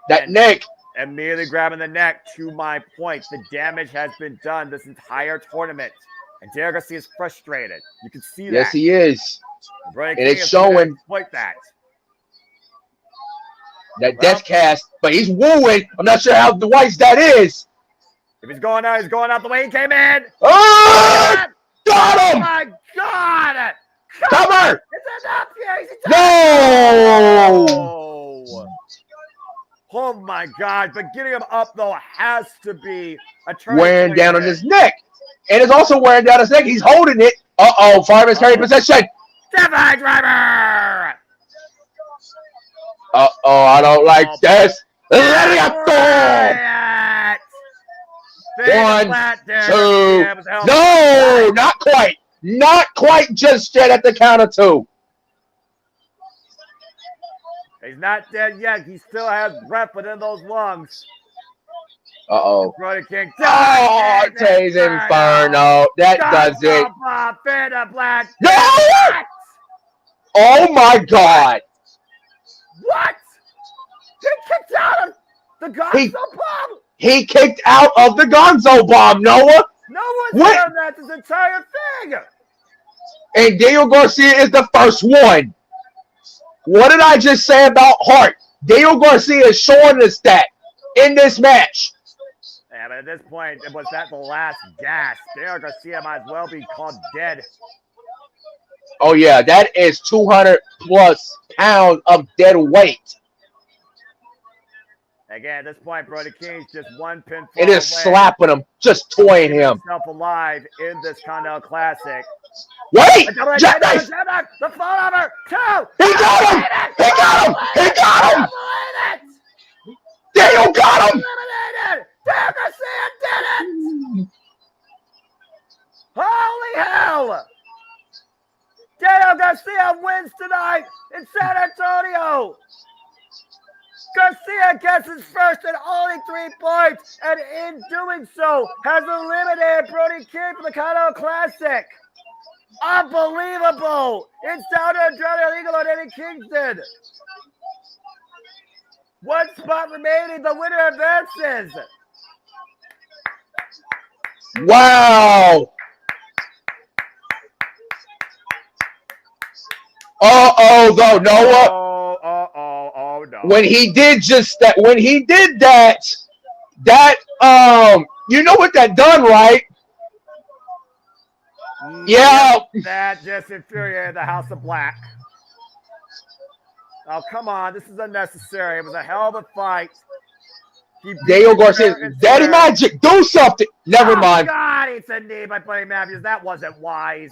That neck. Immediately grabbing the neck. To my point, the damage has been done this entire tournament. And Derek Garcia is frustrated. You can see that. Yes, he is. And it's showing. Like that. Death cast, but he's wooing. I'm not sure how wise that is. If he's going out the way he came in. Oh! Got him! Oh my God! Cover! It's enough here. No! Oh my God! But getting him up though has to be a turn. Wearing down on his neck, and it's also wearing down his neck. He's holding it. Fireman's carry possession. Step high driver. I don't like this. Let it go. 1, 2. No, not quite. Not quite just yet at the count of 2. He's not dead yet. He still has breath within those lungs. Brody King. Taze Inferno. That does it. No! Oh my God. What? He kicked out of the Gonzo bomb? He kicked out of the Gonzo bomb, Noah. No one's done that this entire thing. And Daniel Garcia is the first one. What did I just say about Hart? Daniel Garcia is showing us that in this match. Yeah, but at this point, was that the last gasp? Daniel Garcia might as well be called dead. Oh, yeah, that is 200+ pounds of dead weight. Again, at this point, Brody King's just one pinfall It is slapping him, just toying him. Himself alive in this Continental Classic. Wait! Jackknife! The phone number 2! He got him! He got him! He got him! Daniel got him! Daniel Garcia did it! Holy hell! Daniel Garcia wins tonight in San Antonio! Garcia gets his first and only 3 points, and in doing so, has eliminated Brody King from the Continental Classic. Unbelievable! It's down to Adrenaline Eagle and Eddie Kingston. 1 spot remaining, the winner advances. Wow! Though, Noah. No. When he did that, you know what that done, right? Yeah. That just infuriated the House of Black. Oh, come on. This is unnecessary. It was a hell of a fight. Daniel Garcia, Daddy Magic, do something. Never mind. God, it's a knee by Buddy Matthews. That wasn't wise.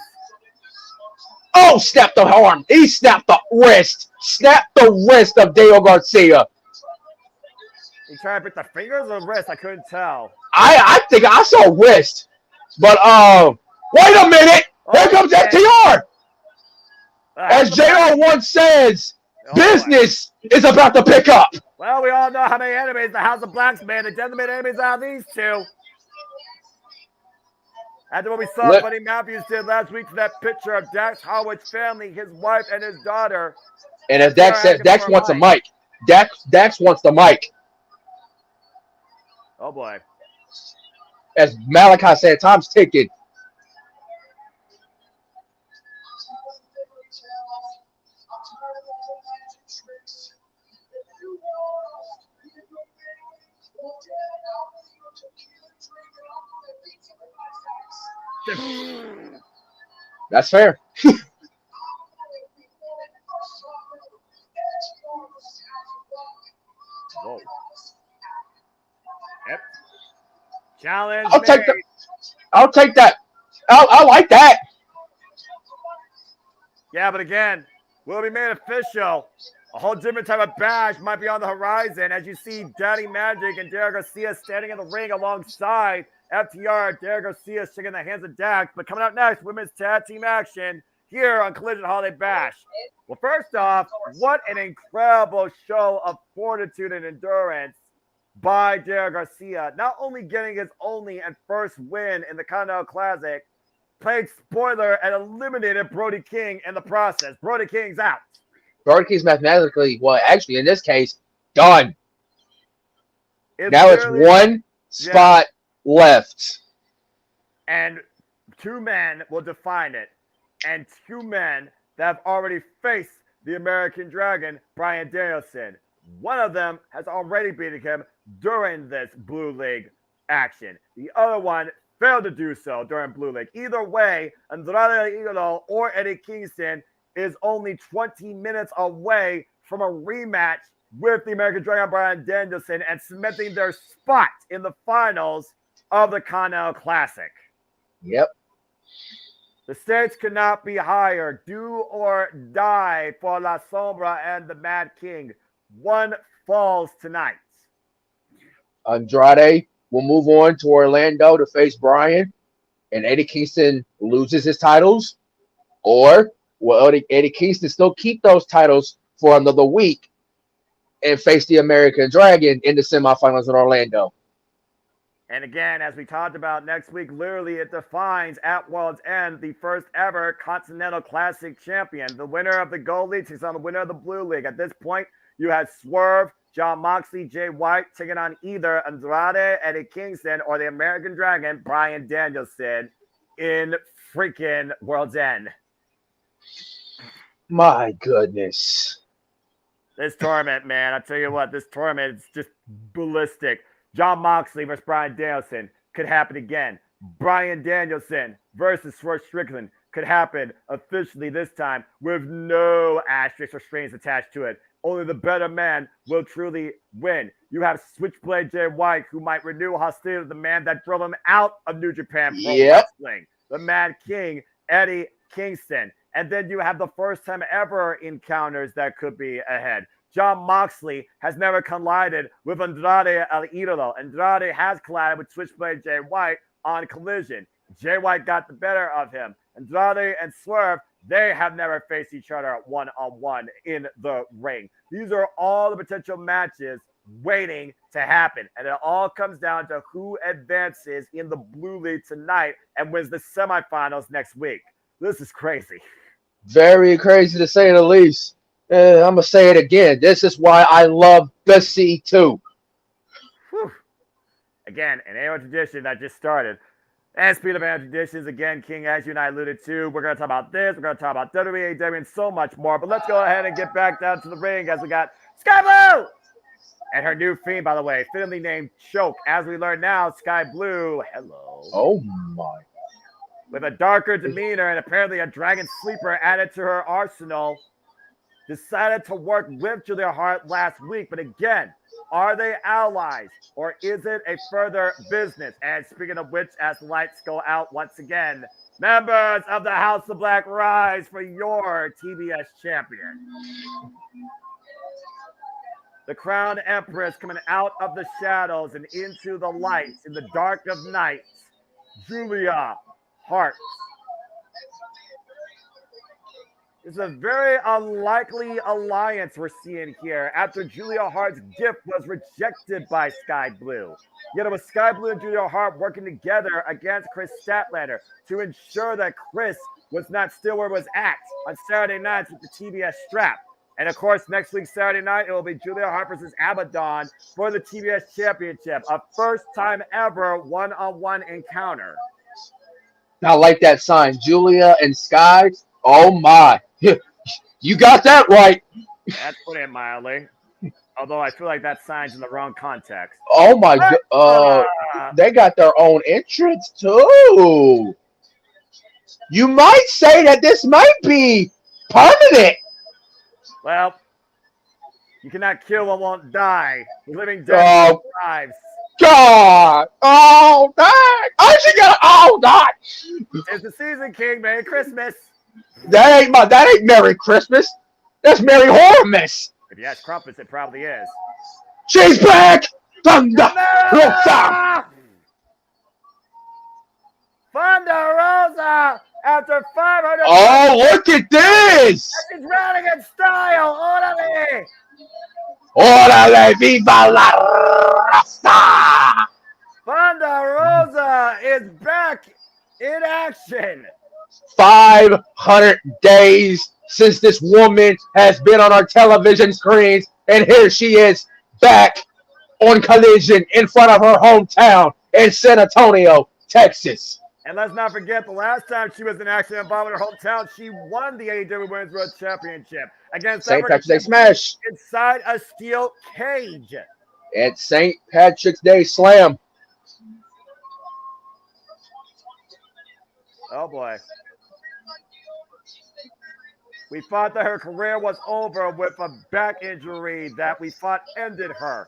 Oh, snapped the arm. He snapped the wrist. Snapped the wrist of Daniel Garcia. He tried to break the fingers or wrist? I couldn't tell. I think I saw wrist. But, wait a minute. Here comes FTR. As JR once says, business is about to pick up. Well, we all know how many enemies the House of Black's made. They tend to make enemies out of these two. After what we saw Buddy Matthews did last week to that picture of Dax Howard's family, his wife and his daughter. And as Dax said, Dax wants a mic. Dax wants the mic. Oh, boy. As Malachi said, time's ticking. That's fair. Whoa. Yep. Challenge. I'll take the I'll take that. I like that. Yeah, but again, will be made official. A whole different type of bash might be on the horizon as you see Daddy Magic and Derek Garcia standing in the ring alongside FTR. Derek Garcia shaking the hands of Dax. But coming up next, women's tag team action here on Collision Holiday Bash. Well, first off, what an incredible show of fortitude and endurance by Derek Garcia. Not only getting his only and first win in the Continental Classic, played spoiler and eliminated Brody King in the process. Brody King's out. Brody King's mathematically, well, actually, in this case, done. It's one spot left. And two men will define it. And two men that have already faced the American Dragon, Bryan Danielson. One of them has already beaten him during this Blue League action. The other one failed to do so during Blue League. Either way, Andrade Idolo or Eddie Kingston is only 20 minutes away from a rematch with the American Dragon Bryan Danielson and cementing their spot in the finals of the Continental Classic. Yep. The stakes could not be higher. Do or die for La Sombra and the Mad King. One falls tonight. Andrade will move on to Orlando to face Bryan, and Eddie Kingston loses his titles, or will Eddie Kingston still keep those titles for another week and face the American Dragon in the semifinals in Orlando? And again, as we talked about next week, literally it defines at World's End the first ever Continental Classic champion. The winner of the Gold League takes on the winner of the Blue League. At this point, you had Swerve, Jon Moxley, Jay White taking on either Andrade, Eddie Kingston, or the American Dragon, Bryan Danielson, in freaking World's End. My goodness. This tournament, man, I tell you what, this tournament is just ballistic. Jon Moxley versus Bryan Danielson could happen again. Bryan Danielson versus Swerve Strickland could happen officially this time with no asterisks or strings attached to it. Only the better man will truly win. You have Switchblade Jay White, who might renew hostility with the man that drove him out of New Japan Pro Wrestling. The Mad King, Eddie Kingston. And then you have the first time ever encounters that could be ahead. Jon Moxley has never collided with Andrade El Idolo. Andrade has collided with Switchblade Jay White on Collision. Jay White got the better of him. Andrade and Swerve, they have never faced each other one-on-one in the ring. These are all the potential matches waiting to happen. And it all comes down to who advances in the Blue League tonight and wins the semifinals next week. This is crazy. Very crazy to say the least. I'm going to say it again. This is why I love the C2. Whew. Again, an annual tradition that just started. And speed of annual traditions, again, King, as you and I alluded to, we're going to talk about this. We're going to talk about WWE, ATW, and so much more. But let's go ahead and get back down to the ring as we got Sky Blue! And her new fiend, by the way, fittingly named Choke. As we learn now, Sky Blue, hello. Oh, my. With a darker demeanor and apparently a dragon sleeper added to her arsenal, decided to work with Julia Hart last week. But again, are they allies or is it a further business? And speaking of which, as the lights go out once again, members of the House of Black, rise for your TBS champion. The Crown Empress coming out of the shadows and into the lights in the dark of night, Julia Hart. It's a very unlikely alliance we're seeing here after Julia Hart's gift was rejected by Sky Blue. Yet it was Sky Blue and Julia Hart working together against Chris Statlander to ensure that Chris was not still where it was at on Saturday nights with the TBS strap. And of course, next week, Saturday night, it will be Julia Hart versus Abaddon for the TBS Championship. A first time ever one-on-one encounter. I like that sign. Julia and Sky. Oh, my. You got that right. That's put it mildly. Although I feel like that sign's in the wrong context. Oh, my God. They got their own entrance, too. You might say that this might be permanent. Well, you cannot kill what won't die. The living dead survives. God! Oh, dang! Oh, she got. Oh, God! It's the season, King. Merry Christmas. That ain't Merry Christmas. That's Merry Horrormas. If you ask Crumpus, it probably is. She's back. Thunder Rosa. Thunder Rosa after 500. Oh, look at this! She's running in style. Orale. Orale, viva la raza! Thunder Rosa is back in action. 500 days since this woman has been on our television screens, and here she is back on Collision in front of her hometown in San Antonio, Texas. And let's not forget, the last time she was in action involved in her hometown, she won the ATW Women's World Championship against St. Patrick's Day Smash inside a steel cage at St. Patrick's Day Slam. Oh boy. We thought that her career was over with a back injury that we thought ended her.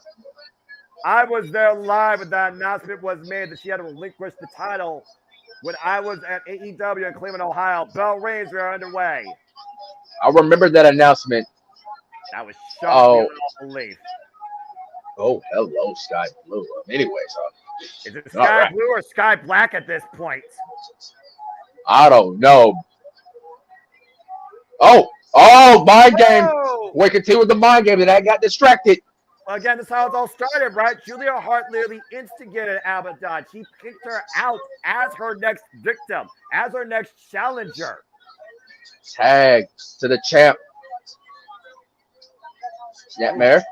I was there live when that announcement was made that she had to relinquish the title when I was at AEW in Cleveland, Ohio. Bell rings were underway. I remember that announcement. That was shocking beyond belief. Oh, hello, Sky Blue. Anyways, is it Sky Blue or Sky Black at this point? I don't know. Oh, mind game. We continue with the mind game, and I got distracted. Well, again, this is how it all started, right? Julia Hart literally instigated Abaddon. She picked her out as her next victim, as her next challenger. Tag to the champ. Snapmare.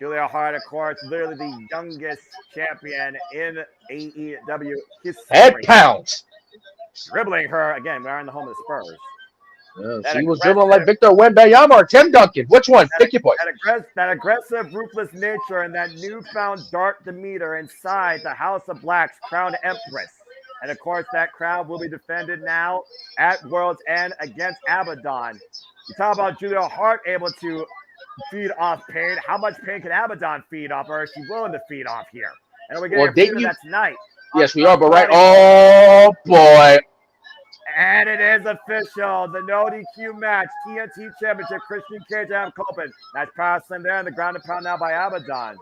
Julia Hart, of course, literally the youngest champion in AEW history. Head pounds. Dribbling her, again, we're in the home of the Spurs. She was dribbling like Victor Wembanyama or Tim Duncan. Which one? Pick your point. That aggressive, ruthless nature and that newfound dark demeanor inside the House of Black's crowned empress. And, of course, that crown will be defended now at World's End against Abaddon. You talk about Julia Hart able to feed off pain. How much pain can Abaddon feed off, or is she willing to feed off here? And we're going to get that tonight. Yes, we are, but right. Oh, boy. And it is official. The NoDQ match, TNT Championship, Christian Cage, Adam Copeland. That's power slam there, and the ground and pound now by Abaddon.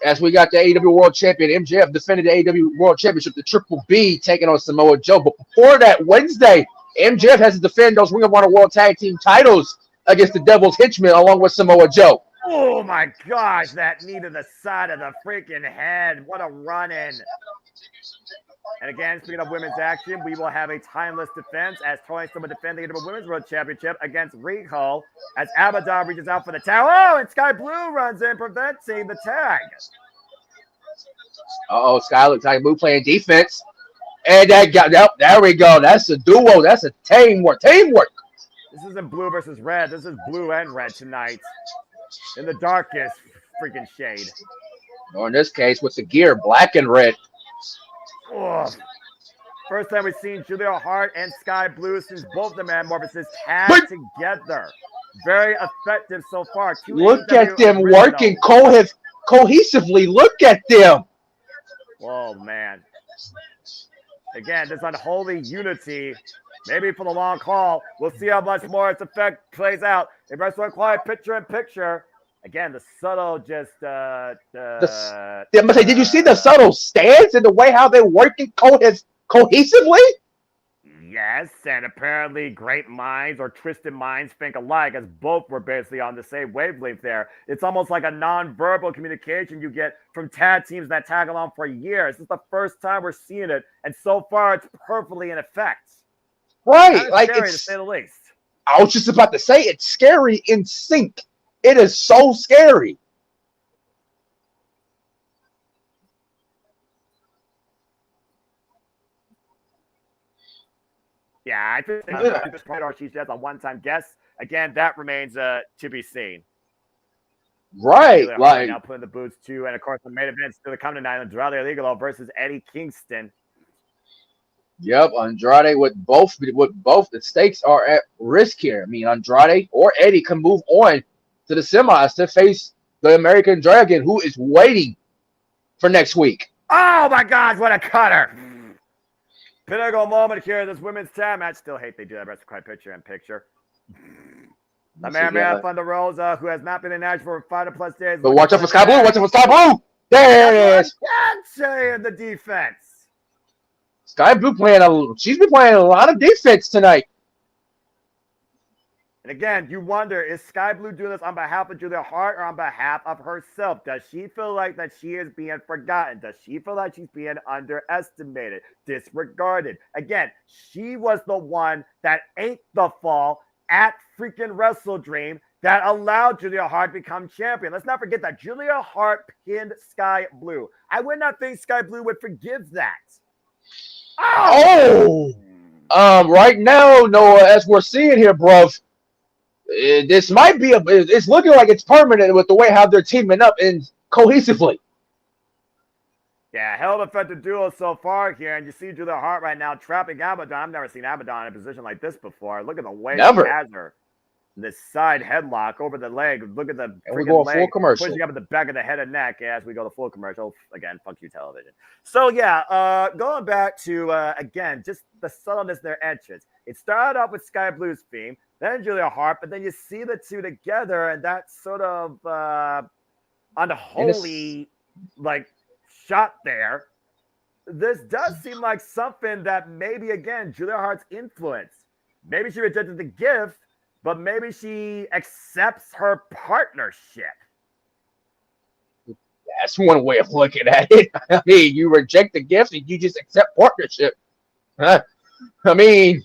As we got the AEW World Champion, MJF defended the AEW World Championship, the Triple B taking on Samoa Joe. But before that, Wednesday, MJF has to defend those Ring of Honor World Tag Team titles against the Devil's Hitchman along with Samoa Joe. Oh, my gosh, that knee to the side of the freaking head. What a run-in. And again, speaking of women's action, we will have a timeless defense as Tony Storm will defend the AEW Women's World Championship against Rico as Abaddon reaches out for the tag. Oh, and Sky Blue runs in, preventing the tag. Uh-oh, Sky looks like Blue playing defense. And that got, there we go. That's a duo. That's a teamwork. Teamwork. This isn't blue versus red. This is blue and red tonight. In the darkest freaking shade. Or in this case, with the gear, black and red. Oh. First time we've seen Julia Hart and Sky Blue since both of them metamorphoses tagged together. Very effective so far. Look at them working cohesively. Look at them. Oh, man. Again, this unholy unity. Maybe for the long haul. We'll see how much more its effect plays out. In Wrestling Quiet picture in picture. Again, the subtle just did you see the subtle stance and the way how they're working cohesively? Yes, and apparently great minds or twisted minds think alike, as both were basically on the same wavelength there. It's almost like a non-verbal communication you get from tag teams that tag along for years. This is the first time we're seeing it, and so far it's perfectly in effect. Right, like scary, it's, to say the least. I was just about to say it's scary in sync. It is so scary. Yeah, I think this part or she's just a one-time guest. Again, that remains to be seen. Right, like now putting the boots too, and of course the main event still to come tonight: Andrade Alígalo versus Eddie Kingston. Yep, Andrade with both the stakes are at risk here. I mean, Andrade or Eddie can move on to the semis to face the American Dragon, who is waiting for next week. Oh my God, what a cutter! Pinnacle moment here in this women's tag match. Still hate they do that rest quite picture in picture. The man Thunder Rosa, who has not been in action for 5+ days. But watch out for Sky Blue. Watch out for Sky Blue. There it is. In the defense. Sky Blue she's been playing a lot of defense tonight. And again, you wonder, is Sky Blue doing this on behalf of Julia Hart or on behalf of herself? Does she feel like that she is being forgotten? Does she feel like she's being underestimated, disregarded? Again, she was the one that ate the fall at freaking Wrestle Dream that allowed Julia Hart to become champion. Let's not forget that Julia Hart pinned Sky Blue. I would not think Sky Blue would forgive that. Right now, Noah, as we're seeing here, bruv, this might be it's looking like it's permanent with the way how they're teaming up and cohesively. Yeah, hell of an effective duo so far here, and you see Julia Hart right now trapping Abaddon. I've never seen Abaddon in a position like this before. Look at the way he has her. This side headlock over the leg. Look at the and we go full commercial. Pushing up at the back of the head and neck as we go to full commercial. Again, fuck you, television. So yeah, going back to again, just the subtleness of their entrance. It started off with Sky Blue's theme, then Julia Hart, but then you see the two together, and that's sort of unholy, like shot there. This does seem like something that maybe again Julia Hart's influence. Maybe she rejected the gift. But maybe she accepts her partnership. That's one way of looking at it. I mean, you reject the gift and you just accept partnership. Huh? I mean,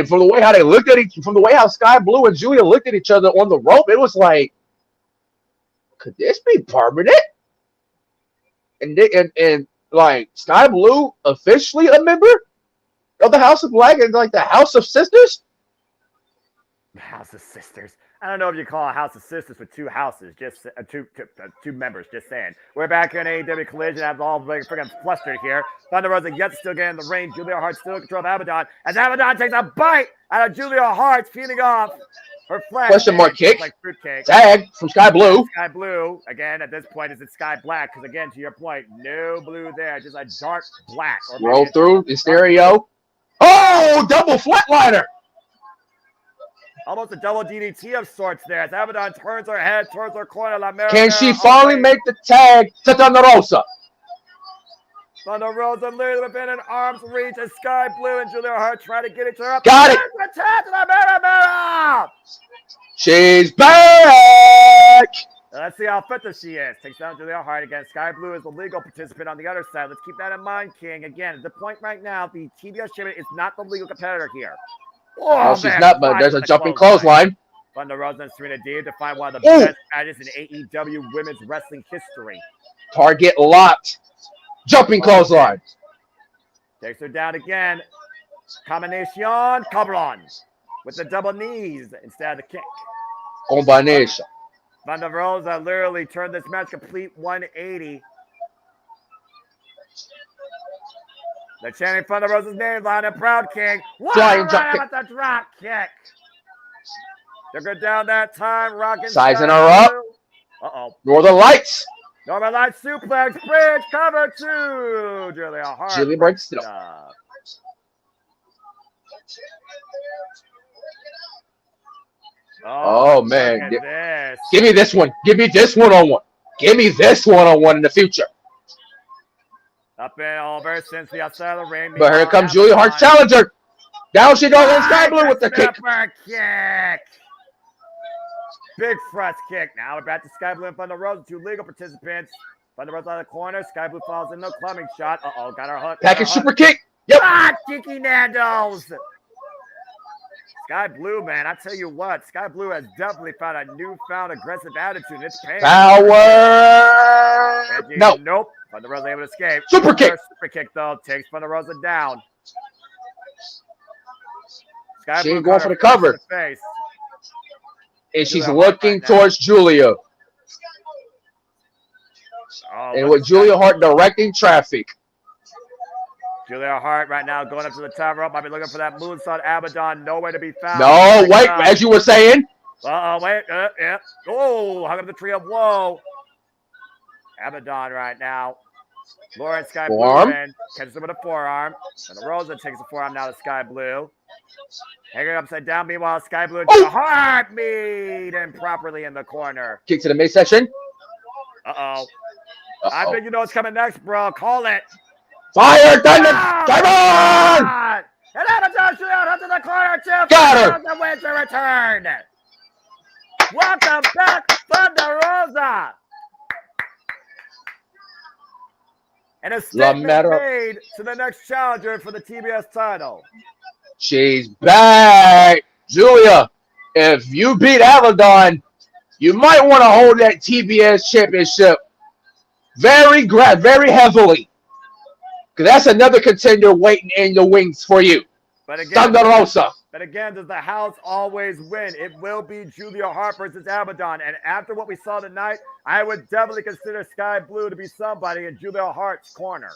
from the way how they looked at each, from the way how Sky Blue and Julia looked at each other on the rope, it was like, could this be permanent? And like Sky Blue officially a member of the House of Black and like the House of Sisters. House of Sisters. I don't know if you call a House of Sisters with two houses, just two members, just saying. We're back here in AEW Collision. I'm all freaking flustered here. Thunder Rosa yet still getting the range. Julia Hart still in control of Abaddon. As Abaddon takes a bite out of Julia Hart, feeding off her flesh. Question mark kick. Like fruitcake. Tag from Sky Blue. Sky Blue. Again, at this point, is it Sky Black? Because again, to your point, no blue there. Just a dark black. Roll through the stereo. Oh, double flatliner. Almost a double DDT of sorts there. As Abaddon turns her head towards her corner. Can she finally make the tag to Thunder Rosa? Thunder Rosa literally within an arm's reach as Sky Blue and Julia Hart try to get each other up. Got it. Attack to the mirror. She's back. Let's see how effective she is. Takes down Julia Hart again. Sky Blue is the legal participant on the other side. Let's keep that in mind, King. Again, the point right now, the TBS champion is not the legal competitor here. Oh, she's not, but there's a jumping clothesline. Thunder Rosa and Serena Deeb to find one of the best matches in AEW women's wrestling history. Target locked. Jumping clothesline. Takes her down again. Combination. Cabron. With the double knees instead of the kick. Combination. Thunder Rosa literally turned this match complete 180. The chanting Thunder Rosa's name line and Proud King. Flying drop kick. With the drop kick. Took her down that time. Rocking. Sizing her up. Uh-oh. Northern Lights. Northern Lights suplex. Bridge cover 2. Julia Hart. Julia breaks it up. Oh man. Give me this one. Give me this one-on-one. Give me this one-on-one in the future. Up and over since the outside of the ring. But here comes Julia Hart's challenger. Down she goes in Sky Blue with the kick. Kick. Big thrust kick. Now we're back to Sky Blue and Thunder Rosa, two legal participants. Thunder Rosa out of the corner. Sky Blue falls in, no climbing shot. Uh-oh, got her hook. Package super kick. Yep. Cheeky Nando's. Sky Blue, man, I tell you what, Sky Blue has definitely found a newfound aggressive attitude. It's paying. Power. No. Nope. Thunder Rosa able to escape. Super kick. Super kick, though, takes Thunder Rosa down. Sky Blue going for the cover. Face. And she's looking towards Julia. And with Julia Hart directing traffic. Julia Hart right now going up to the top rope. Might be looking for that moonsault. Abaddon nowhere to be found. No, wait, as you were saying. Uh-oh, wait. Yeah. Oh, hung up the tree of woe. Abaddon right now Lauren Sky Forearm. Blue in, catches him with a forearm. And Rosa takes the forearm now to Sky Blue. Hanging upside down. Meanwhile, Sky Blue and Julia Hart meet improperly in the corner. Kick to the midsection. Uh-oh. I think you know what's coming next, bro. Call it. Fire, thunder, come on! And Avatar shoot out to the corner. Got her. The wins the return. Welcome back, Thunder Rosa. And a statement made to the next challenger for the TBS title. She's back. Julia, if you beat Abaddon, you might want to hold that TBS championship very heavily. Because that's another contender waiting in the wings for you. But again, Thunder Rosa. But again, does the house always win? It will be Julia Hart versus Abaddon. And after what we saw tonight, I would definitely consider Sky Blue to be somebody in Julia Hart's corner.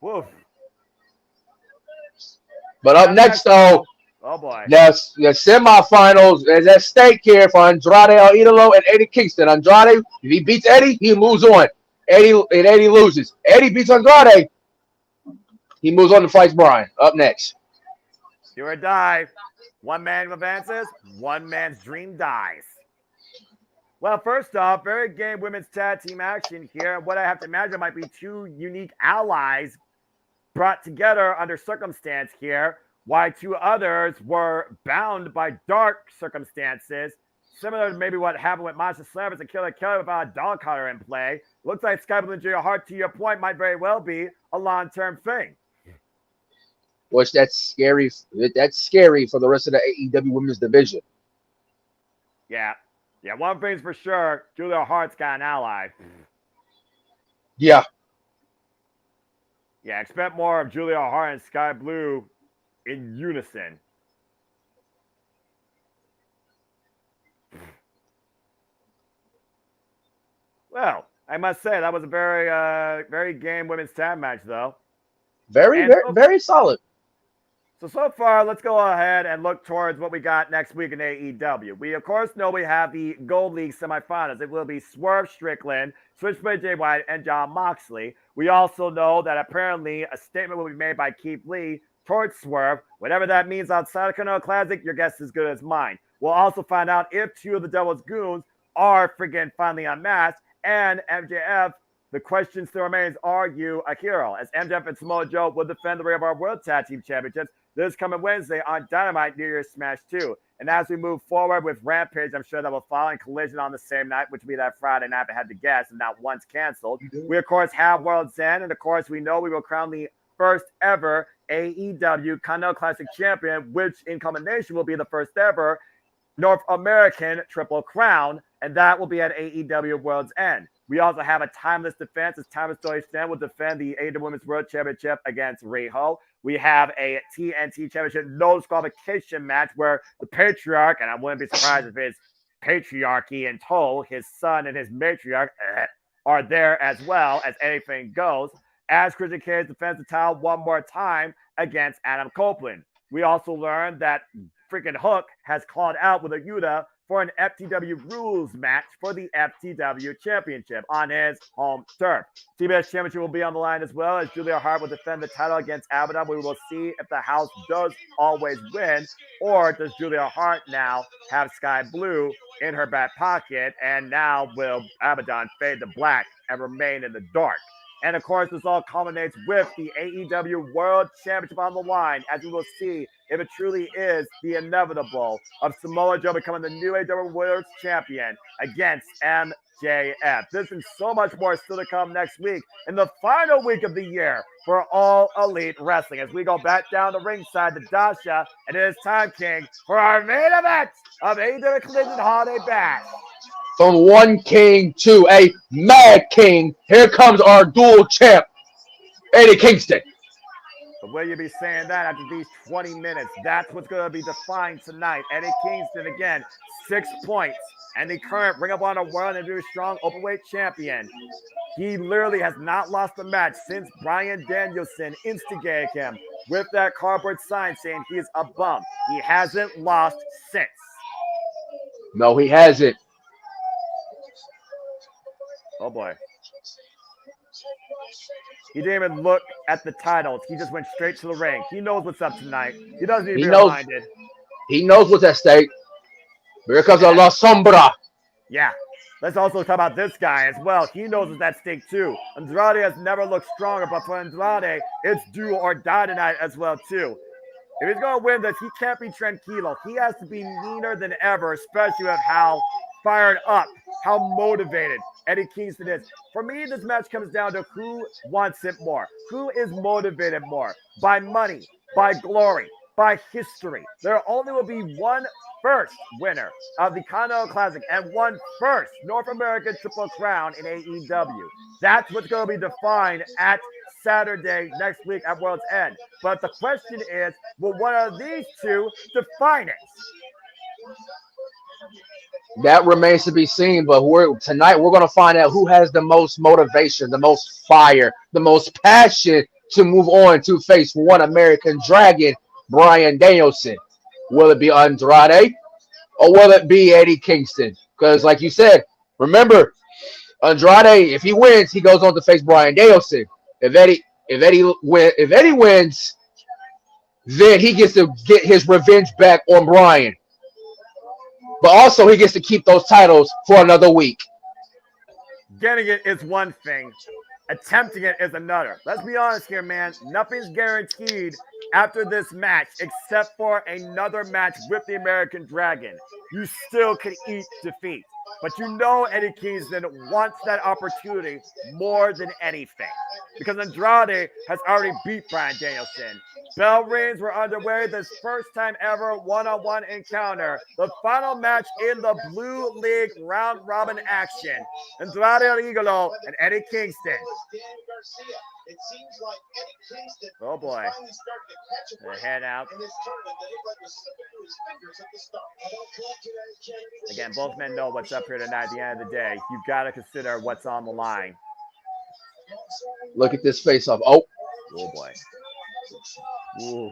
Woof. But up next, though, oh boy, the semifinals is at stake here for Andrade El Idolo and Eddie Kingston. Andrade, if he beats Eddie, he moves on. Eddie loses. Eddie beats Andrade. He moves on to fight Brian. Up next. Do or die. One man advances, one man's dream dies. Well, first off, very game women's tag team action here. What I have to imagine might be two unique allies brought together under circumstance here, while two others were bound by dark circumstances, similar to maybe what happened with Masha Slavers and Killer Kelly without a dog collar in play. Looks like Sky Blue and Julia Hart, to your point, might very well be a long-term thing. Which that's scary. That's scary for the rest of the AEW women's division. Yeah. One thing's for sure, Julia Hart's got an ally. Yeah. Yeah, expect more of Julia Hart and Sky Blue in unison. Well, I must say that was a very game women's tag match, though. Very solid. So far, let's go ahead and look towards what we got next week in AEW. We, of course, know we have the Gold League semifinals. It will be Swerve Strickland, Switchblade Jay White, and Jon Moxley. We also know that apparently a statement will be made by Keith Lee towards Swerve. Whatever that means outside of Canelo Classic, your guess is as good as mine. We'll also find out if two of the Devil's Goons are friggin' finally unmasked, and MJF. The question still remains, are you a hero? As MJF and Samoa Joe will defend the rear of our World Tag Team Championships this coming Wednesday on Dynamite New Year's Smash 2. And as we move forward with Rampage, I'm sure that will follow in Collision on the same night, which will be that Friday night, if I had to guess, and not once canceled. We, of course, have World's End, and, of course, we know we will crown the first ever AEW Continental Classic Champion, which in combination will be the first ever North American Triple Crown, and that will be at AEW World's End. We also have a timeless defense as Timeless Dory Stan will defend the AEW Women's World Championship against Riho. We have a TNT Championship no disqualification match where the Patriarch, and I wouldn't be surprised if it's Patriarchy in tow, his son and his matriarch are there as well, as anything goes, as Christian Cage defends the title one more time against Adam Copeland. We also learned that freaking Hook has called out with a Yuta for an FTW rules match for the FTW Championship on his home turf. TBS Championship will be on the line as well, as Julia Hart will defend the title against Abaddon. We will see if the house does always win, or does Julia Hart now have Sky Blue in her back pocket, and now will Abaddon fade to black and remain in the dark? And, of course, this all culminates with the AEW World Championship on the line, as we will see if it truly is the inevitable of Samoa Joe becoming the new AEW World Champion against MJF. This and so much more still to come next week in the final week of the year for All Elite Wrestling, as we go back down the ringside to Dasha, and it is time, King, for our main event of AEW Collision Holiday Bash. From one king to a mad king, here comes our dual champ, Eddie Kingston. But will you be saying that after these 20 minutes? That's what's going to be defined tonight. Eddie Kingston, again, 6 points, and the current Ring of Honor World and Very Strong Openweight Champion. He literally has not lost a match since Bryan Danielson instigated him with that cardboard sign saying he is a bum. He hasn't lost since. No, he hasn't. Oh, boy. He didn't even look at the titles. He just went straight to the ring. He knows what's up tonight. He doesn't need to be reminded. He knows what's at stake. Here comes a La Sombra. Yeah. Let's also talk about this guy as well. He knows what's at stake too. Andrade has never looked stronger, but for Andrade, it's do or die tonight as well too. If he's going to win this, he can't be tranquilo. He has to be meaner than ever, especially with how fired up, how motivated Eddie Kingston is. For me, this match comes down to who wants it more. Who is motivated more? By money, by glory, by history. There only will be one first winner of the Continental Classic and one first North American Triple Crown in AEW. That's what's going to be defined at Saturday next week at World's End. But the question is, will one of these two define it? That remains to be seen, but tonight we're going to find out who has the most motivation, the most fire, the most passion to move on to face one American Dragon, Bryan Danielson. Will it be Andrade or will it be Eddie Kingston? Because like you said, remember, Andrade, if he wins, he goes on to face Bryan Danielson. If Eddie wins, then he gets to get his revenge back on Bryan. But also he gets to keep those titles for another week. Getting it is one thing. Attempting it is another. Let's be honest here, man. Nothing's guaranteed after this match except for another match with the American Dragon. You still could eat defeat. But you know Eddie Kingston wants that opportunity more than anything. Because Andrade has already beat Bryan Danielson. Bell rings were underway. This first time ever one-on-one encounter. The final match in the Blue League round-robin action. Andrade El Idolo and Eddie Kingston. Oh boy. The head out. Again, both men know what's up here tonight. At the end of the day, you've got to consider what's on the line. Look at this face-off. Oh boy. Ooh.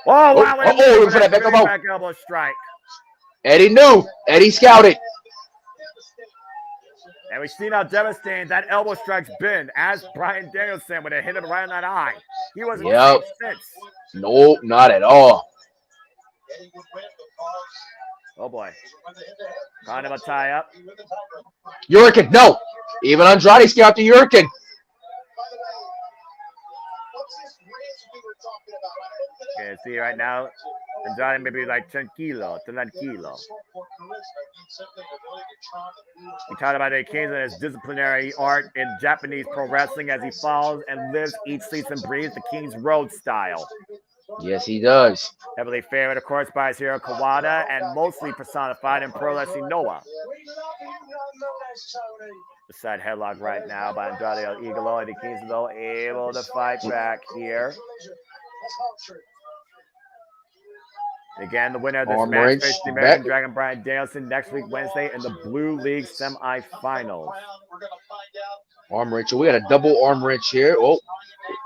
Oh, wow. Look for that back elbow strike. Eddie knew. Eddie scouted. And we've seen how devastating that elbow strike's been as Bryan Danielson would have hit him right in that eye. He wasn't since. Nope, not at all. Oh boy. Kind of a tie-up. Hurricane, no. Even Andrade scouted the Hurricane. Okay, see right now, Andrade maybe like tranquilo. We talked about Eddie Kingston and his disciplinary art in Japanese pro wrestling as he follows and lives, eats, sleeps, and breathes the King's Road style. Yes, he does. Heavily favored, of course, by his hero Kawada and mostly personified in Pro Wrestling Noah. The side headlock right now by Andrade El Idolo. Eddie Kingston, though, able to fight back here. Again, the winner of this match faces the American Dragon Bryan Danielson next week, Wednesday, in the Blue League semifinals. Arm wrench. We got a double arm wrench here. Oh,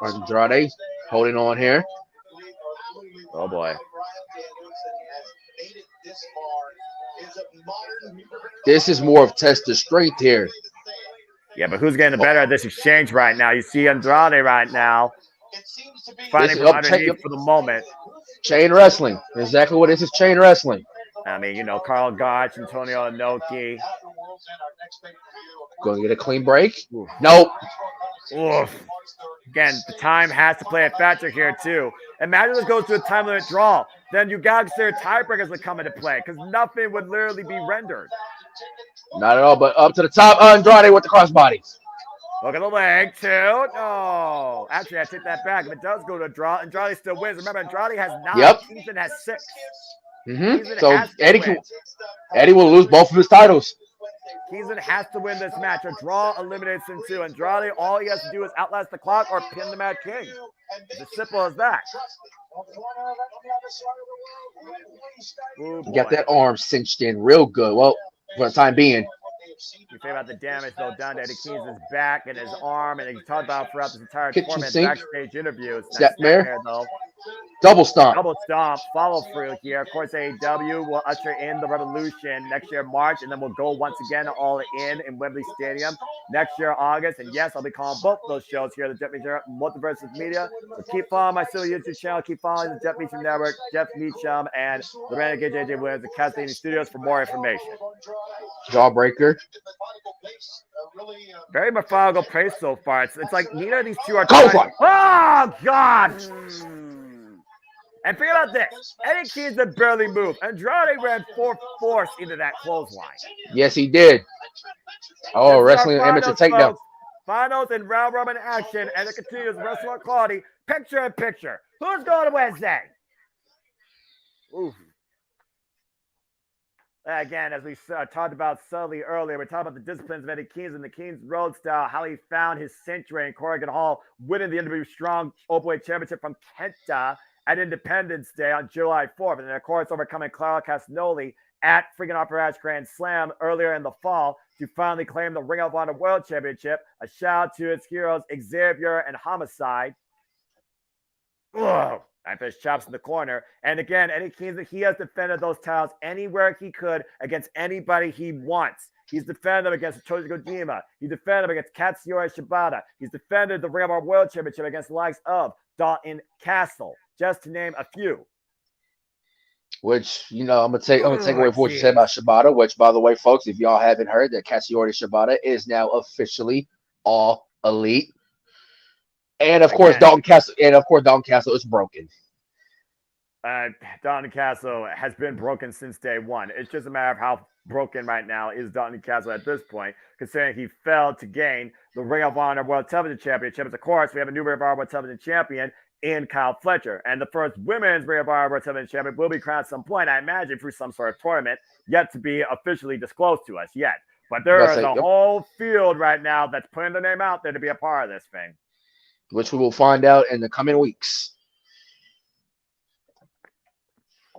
Andrade holding on here. Oh, boy. This is more of test of strength here. Yeah, but who's getting the better of this exchange right now? You see Andrade right now fighting from underneath for the moment. Chain wrestling. Exactly what this is, chain wrestling. I mean, you know, Carl Gotch, Antonio Inoki. Going to get a clean break? Oof. Nope. Oof. Again, the time has to play a factor here, too. Imagine this goes to a time limit draw. Then you got to consider tiebreakers would come into play because nothing would literally be rendered. Not at all, but up to the top. Andrade with the crossbody. Look at the leg, too. No. Actually, I take that back. If it does go to a draw, Andrade still wins. Remember, Andrade has 9. Yep. Kingston has 6. So Eddie will lose both of his titles. Kingston has to win this match. A draw eliminates him, too. Andrade, all he has to do is outlast the clock or pin the Mad King. It's as simple as that. You got that arm cinched in real good. Well, for the time being. You think about the damage though done to Eddie Kingston's back and his arm, and he talked about throughout this entire Kitchen tournament, sink. backstage interviews. Snapmare. Though. Double stomp. Double stomp, follow through here. Of course, AEW will usher in the Revolution next year, March, and then we'll go once again all in Wembley Stadium next year, August. And yes, I'll be calling both those shows here at the Jeff Meacham Multiverse Media. So keep following my silly YouTube channel. Keep following the Jeff Meacham Network, Jeff Meacham, and the Renegade JJ Williams at Casa D18 Studios for more information. Jawbreaker. Very methodical pace so far. It's like neither of these two are trying. Oh, God! And think about this. Eddie Kingston barely moved. Andrade ran full force into that clothesline. Yes, he did. Oh, wrestling amateur takedown. Finals and round robin action, and it continues wrestling quality. Picture in picture. Who's going to Wednesday? Oof. Again, as we talked about subtly earlier, we're talking about the disciplines of Eddie Kingston, the King's Road style, how he found his century in Corrigan Hall, winning the NW Strong Openweight Championship from Kenta at Independence Day on July 4th. And then, of course, overcoming Clara Castagnoli at freaking Operash Grand Slam earlier in the fall to finally claim the Ring of Honor World Championship. A shout out to its heroes, Xavier and Homicide. Ugh. After his chops in the corner. And again, Eddie Kingston, he has defended those titles anywhere he could against anybody he wants. He's defended them against Toshi Kojima. He defended them against Katsuyori Shibata. He's defended the Ring of Honor World Championship against the likes of Dalton Castle, just to name a few. Which, I'm gonna take away from what you said about Shibata, which, by the way, folks, if y'all haven't heard, that Katsuyori Shibata is now officially all elite. And of course, Dalton Castle is broken. Dalton Castle has been broken since day one. It's just a matter of how broken right now is Dalton Castle at this point, considering he failed to gain the Ring of Honor World Television Championship. Of course, we have a new Ring of Honor World Television Champion in Kyle Fletcher. And the first women's Ring of Honor World Television Champion will be crowned at some point, I imagine, through some sort of tournament, yet to be officially disclosed to us yet. But there is a whole field right now that's putting the name out there to be a part of this thing. Which we will find out in the coming weeks.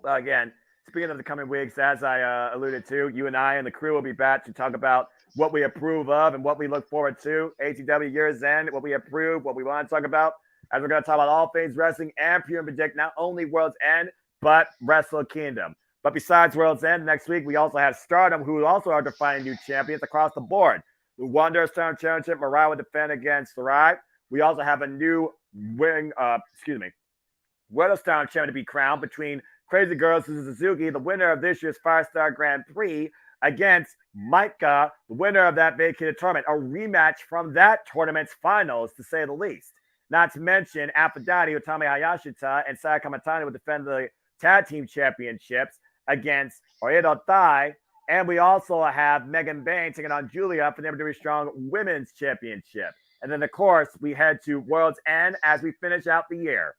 Well, again, speaking of the coming weeks, as I alluded to, you and I and the crew will be back to talk about what we approve of and what we look forward to. ATW Year's End, what we approve, what we want to talk about. As we're going to talk about all things wrestling and pure and predict not only World's End, but Wrestle Kingdom. But besides World's End, next week we also have Stardom, who also are defining new champions across the board. The Wonder Stardom Championship, Mariah will defend against Sarai. We also have a new World Stardom Champion to be crowned between Crazy Girl Suzuki, the winner of this year's Firestar Grand Prix, against Maika, the winner of that vacated tournament. A rematch from that tournament's finals, to say the least. Not to mention, Aphrodite, Utami Hayashita, and Sayaka Matani will defend the tag team championships against Oedo Tai. And we also have Megan Bain taking on Julia for the WWE Strong Women's Championship. And then, of course, we head to World's End as we finish out the year.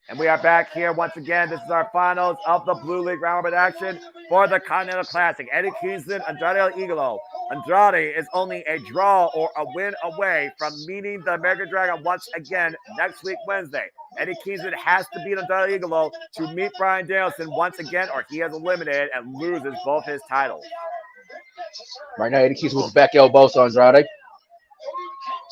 And we are back here once again. This is our finals of the Blue League round robin action for the Continental Classic. Eddie Kingston, Andrade El Idolo. Andrade is only a draw or a win away from meeting the American Dragon once again next week, Wednesday. Eddie Kingston has to beat Andrade El Idolo to meet Bryan Danielson once again, or he is eliminated and loses both his titles. Right now, Eddie Kingston with the back elbow to Andrade.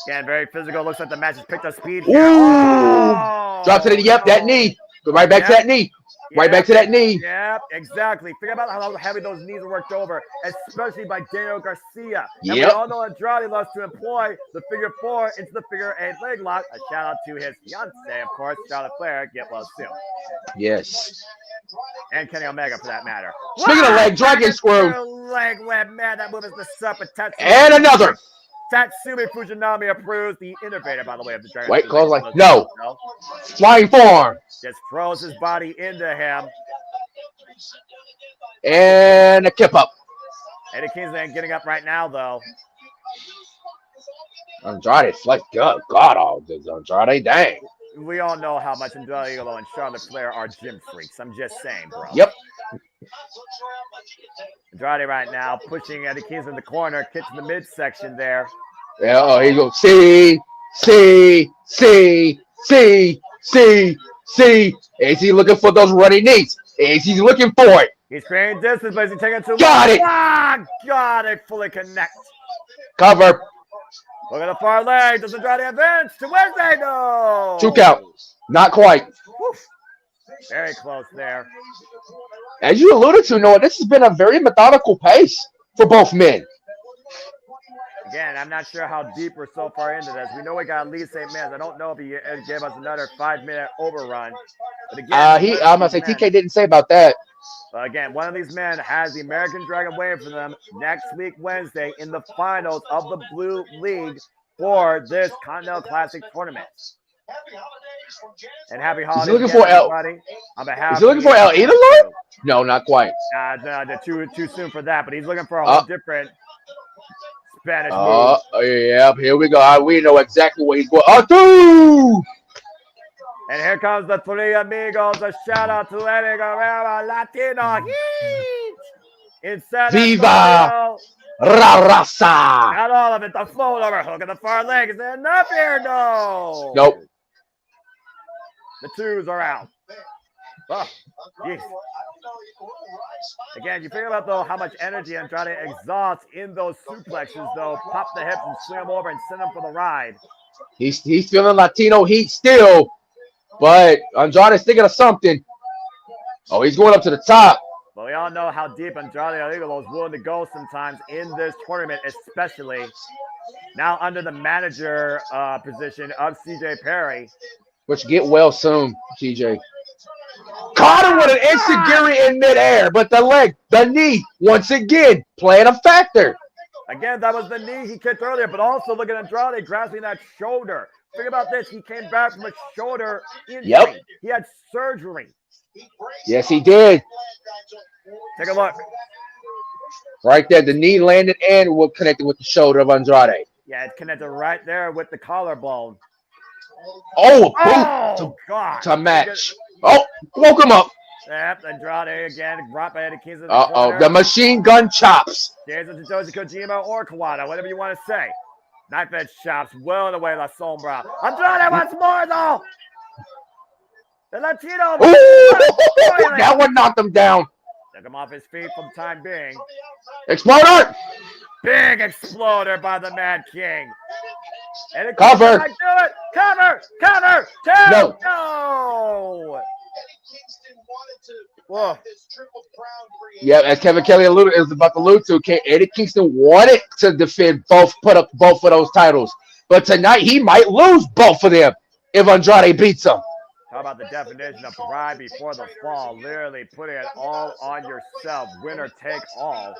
Again, very physical. Looks like the match has picked up speed here. Oh! Drop to the, that knee. Go right back to that knee. Right back to that knee. Yep, exactly. Think about how heavy those knees are worked over, especially by Daniel Garcia. And we all know Andrade loves to employ the figure 4 into the figure 8 leg lock. A shout out to his fiance, of course, Charlotte Flair. Get well soon. Yes. And Kenny Omega, for that matter. Speaking of leg, dragon screw. Leg whip, man, that move is the serpent. And another. Tatsumi Fujinami approves, the innovator, by the way, of the Dragon. Wait, close like, no. Flying forearm. Just throws his body into him. And a kip up. Eddie Kingston getting up right now, though. Andrade, like, God, Andrade, dang. We all know how much Andrade Idolo and Charlotte Flair are gym freaks. I'm just saying, bro. Yep. Andrade right now pushing Eddie Kingston in the corner, kick to the midsection there. Yeah, oh, here you go. See. AT looking for those running knees. He's looking for it. He's creating distance, but is he taking too long? Got it. Ah, got it. Fully connect. Cover. Look at the far leg. Does Andrade advance to Wednesday? No. 2 count. Not quite. Woo. Very close there. As you alluded to, Noah, this has been a very methodical pace for both men. Again, I'm not sure how deep we're so far into this. We know we got at least 8 minutes. I don't know if he gave us another 5-minute overrun. But again, I'm gonna say TK didn't say about that. But again, one of these men has the American Dragon waiting for them next week, Wednesday, in the finals of the Blue League for this Continental Classic tournament. And happy holidays. Is he looking for LE to learn? No, not quite. Too soon for that, but he's looking for a whole different Spanish move. Yeah, here we go. We know exactly what he's going. And here comes the Three Amigos. A shout out to Eddie Guerrero, Latino Heat in San Viva Antonio. La Raza. Not all of it. The float over hook at the far leg. Is there enough here? No. Nope. The twos are out. Oh, geez. Again, you figure about though how much energy Andrade exhausts in those suplexes, though. Pop the hips and swing him over and send him for the ride. He's feeling Latino heat still, but Andrade's thinking of something. Oh, he's going up to the top. Well, we all know how deep Andrade Aligolo is willing to go sometimes in this tournament, especially now under the manager position of CJ Perry. Which get well soon, CJ. Caught him with an enziguri in midair, but the knee, once again, playing a factor. Again, that was the knee he kicked earlier, but also look at Andrade grasping that shoulder. Think about this. He came back from a shoulder injury. Yep. He had surgery. Yes, he did. Take a look. Right there, the knee landed and was connected with the shoulder of Andrade. Yeah, it's connected right there with the collarbone. Oh, God. To match. Oh, woke him up. Yep, Andrade again, brought by Eddie Kings. The machine gun chops. Jason Satoshi Kojima or Kawada, whatever you want to say. Knife edge chops, well and away La Sombra. Andrade wants more, though. The Latino. Ooh, that one knocked him down. Took him off his feet for the time being. Exploder. Big exploder by the Mad King. And Cover. Do it. Cover. No. No. Whoa. Yeah, as Kevin Kelly is about to allude to, Eddie Kingston wanted to defend put up both of those titles. But tonight he might lose both of them if Andrade beats him. How about the definition of pride before the fall? Literally putting it all on yourself. Winner take all.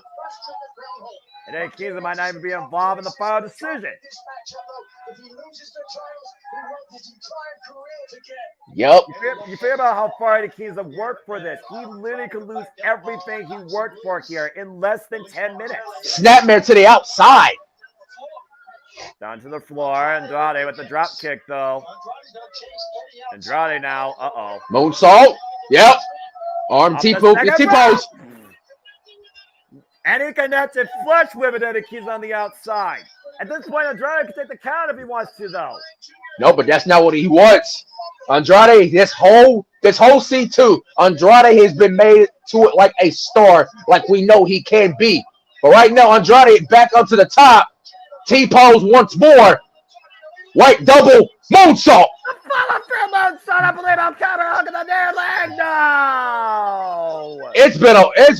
And Eddie Kingston might not even be involved in the final decision. Yep. You figure about how far Eddie Kingston worked for this. He literally could lose everything he worked for here in less than 10 minutes. Snapmare to the outside. Down to the floor. Andrade with the drop kick, though. Andrade now. Uh-oh. Moonsault. Yep. Arm T-pose. And he connected flush with it, Eddie Kingston on the outside. At this point, Andrade can take the count if he wants to, though. No, but that's not what he wants. Andrade, this whole C2, Andrade has been made to it like a star, like we know he can be. But right now, Andrade back up to the top. T-pose once more. White double moonsault. Follow-through moonsault. I believe I'm counter hooking the near leg. No. It's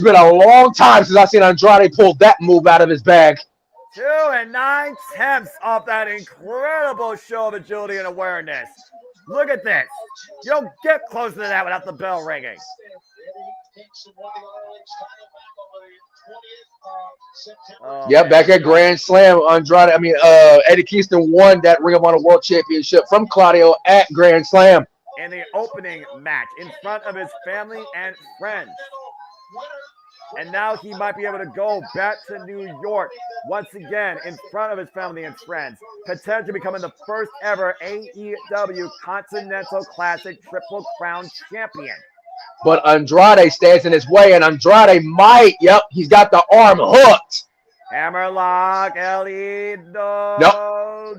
been a long time since I've seen Andrade pull that move out of his bag. 2 9/10 off that incredible show of agility and awareness. Look at this. You don't get closer to that without the bell ringing. Back at Grand Slam, Eddie Kingston won that Ring of Honor World Championship from Claudio at Grand Slam. In the opening match in front of his family and friends. And now he might be able to go back to New York once again in front of his family and friends, potentially becoming the first ever AEW Continental Classic Triple Crown champion. But Andrade stands in his way, and Andrade might, he's got the arm hooked. Hammerlock, LE, no.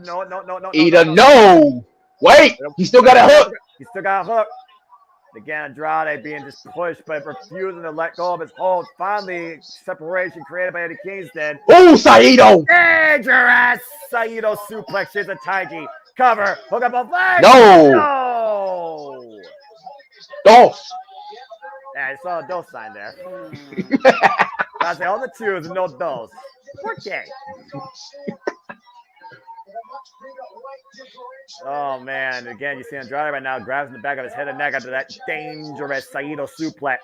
No. Ida, no. Wait, he still got a hook. He still got a hook. Again, Andrade being just pushed, but refusing to let go of his hold. Finally, separation created by Eddie Kingston. Oh, Saito! Dangerous! Saito suplex is a Taiji. Cover. Hook up both legs. No! No! Dolph! Yeah, I saw a dose sign there. I say all the twos and no dose. Okay. Oh, man. Again, you see Andrade right now grabs the back of his head and neck after that dangerous Saito suplex.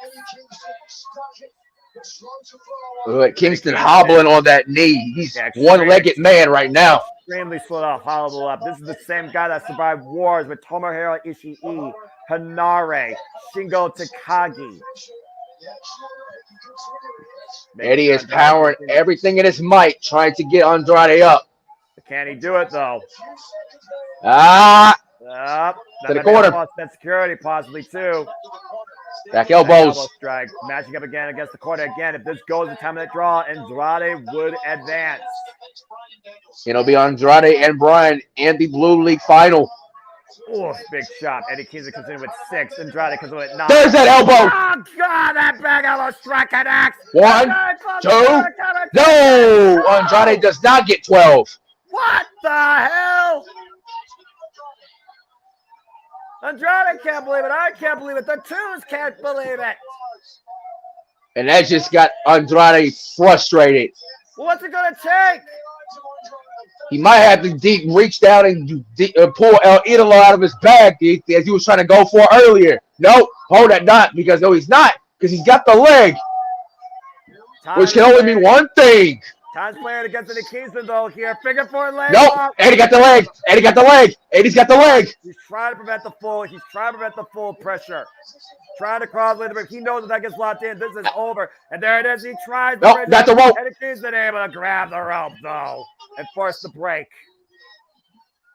Kingston hobbling on that knee. He's one-legged man right now. Extremely slow to hobble up. This is the same guy that survived wars with Tomohiro Ishii, Hanare, Shingo Takagi. Eddie is powering everything in his might, trying to get Andrade up. Can he do it, though? To the corner. That security, possibly, too. Back elbows. Elbow strike. Matching up again against the corner again. If this goes the time of that draw, Andrade would advance. It'll be Andrade and Bryan in the Blue League final. Oh, big shot. Eddie Kingston comes in with 6. Andrade comes in with 9. There's that elbow. Oh, God, that big elbow strike connects. 1, 2. No! Andrade does not get 12. What the hell? Andrade can't believe it. I can't believe it. The twos can't believe it. And that just got Andrade frustrated. What's it going to take? He might have to reach down and pull El Idolo out of his bag as he was trying to go for earlier. Nope, hold that not, because no, he's not, because he's got the leg, which can only mean one thing. Time's playing against Eddie Kingston, though, here. Figure 4 leg. Nope, Eddie got the leg. Eddie got the leg. Eddie's got the leg. He's trying to prevent the full pressure. Trying to cross with him. He knows that gets locked in. This is over. And there it is. He tries. Nope, got the rope. Eddie Kingston able to grab the rope, though, and force the break.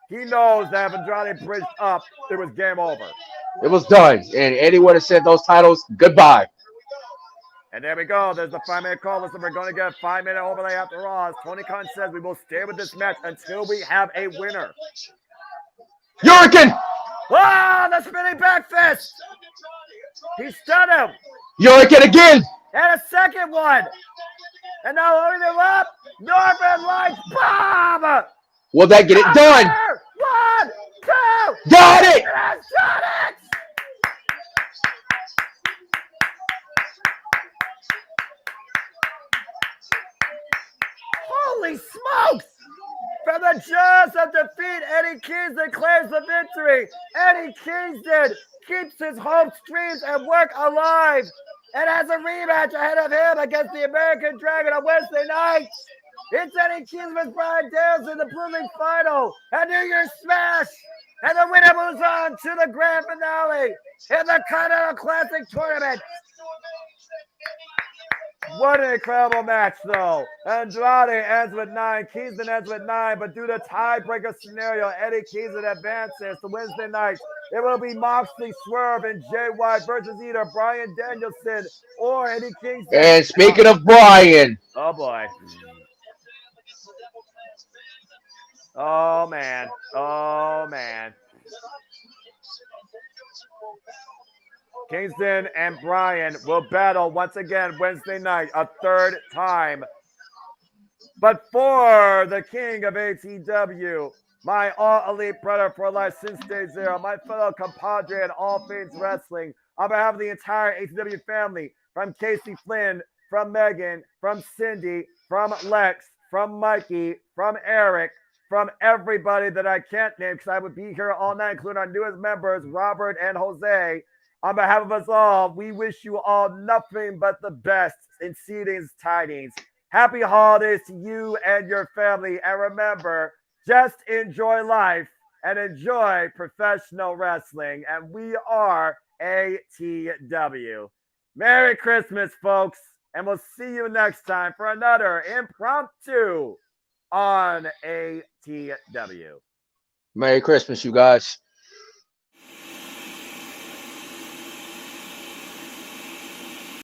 He knows that if Andrade bridged up, it was game over. It was done. And Eddie would have said those titles goodbye. And there we go. There's the 5-minute call. Listen, we're going to get a 5-minute overlay after all. As Tony Khan says, we will stay with this match until we have a winner. Hurricane! Ah, the spinning back fist! He stunned him. Hurricane again! And a second one. And now loading him up. Northern Lights bomb! Will that get it done? 1, 2. Got it! Done it! Holy smokes! From the jaws of defeat, Eddie Kingston claims the victory. Eddie Kingston keeps his hopes, dreams, and work alive, and has a rematch ahead of him against the American Dragon on Wednesday night. It's Eddie Kingston with Bryan Danielson in the Blue League final, a New Year's Smash, and the winner moves on to the grand finale in the Continental Classic Tournament. What an incredible match, though. Andrade ends with 9. Kingston ends with 9. But due to tiebreaker scenario, Eddie Kingston advances to Wednesday night. It will be Moxley, Swerve, and Jay White versus either Bryan Danielson or Eddie Kingston. And speaking of Bryan. Oh, boy. Oh, man. Oh, man. Kingston and Bryan will battle once again Wednesday night, a third time. But for the king of ATW, my all-elite brother for life since day 0, my fellow compadre in all things wrestling, on behalf of the entire ATW family, from Casey Flynn, from Megan, from Cindy, from Lex, from Mikey, from Eric, from everybody that I can't name because I would be here all night, including our newest members, Robert and Jose. On behalf of us all, we wish you all nothing but the best in seedings tidings. Happy holidays to you and your family. And remember, just enjoy life and enjoy professional wrestling. And we are ATW. Merry Christmas, folks. And we'll see you next time for another impromptu on ATW. Merry Christmas, you guys.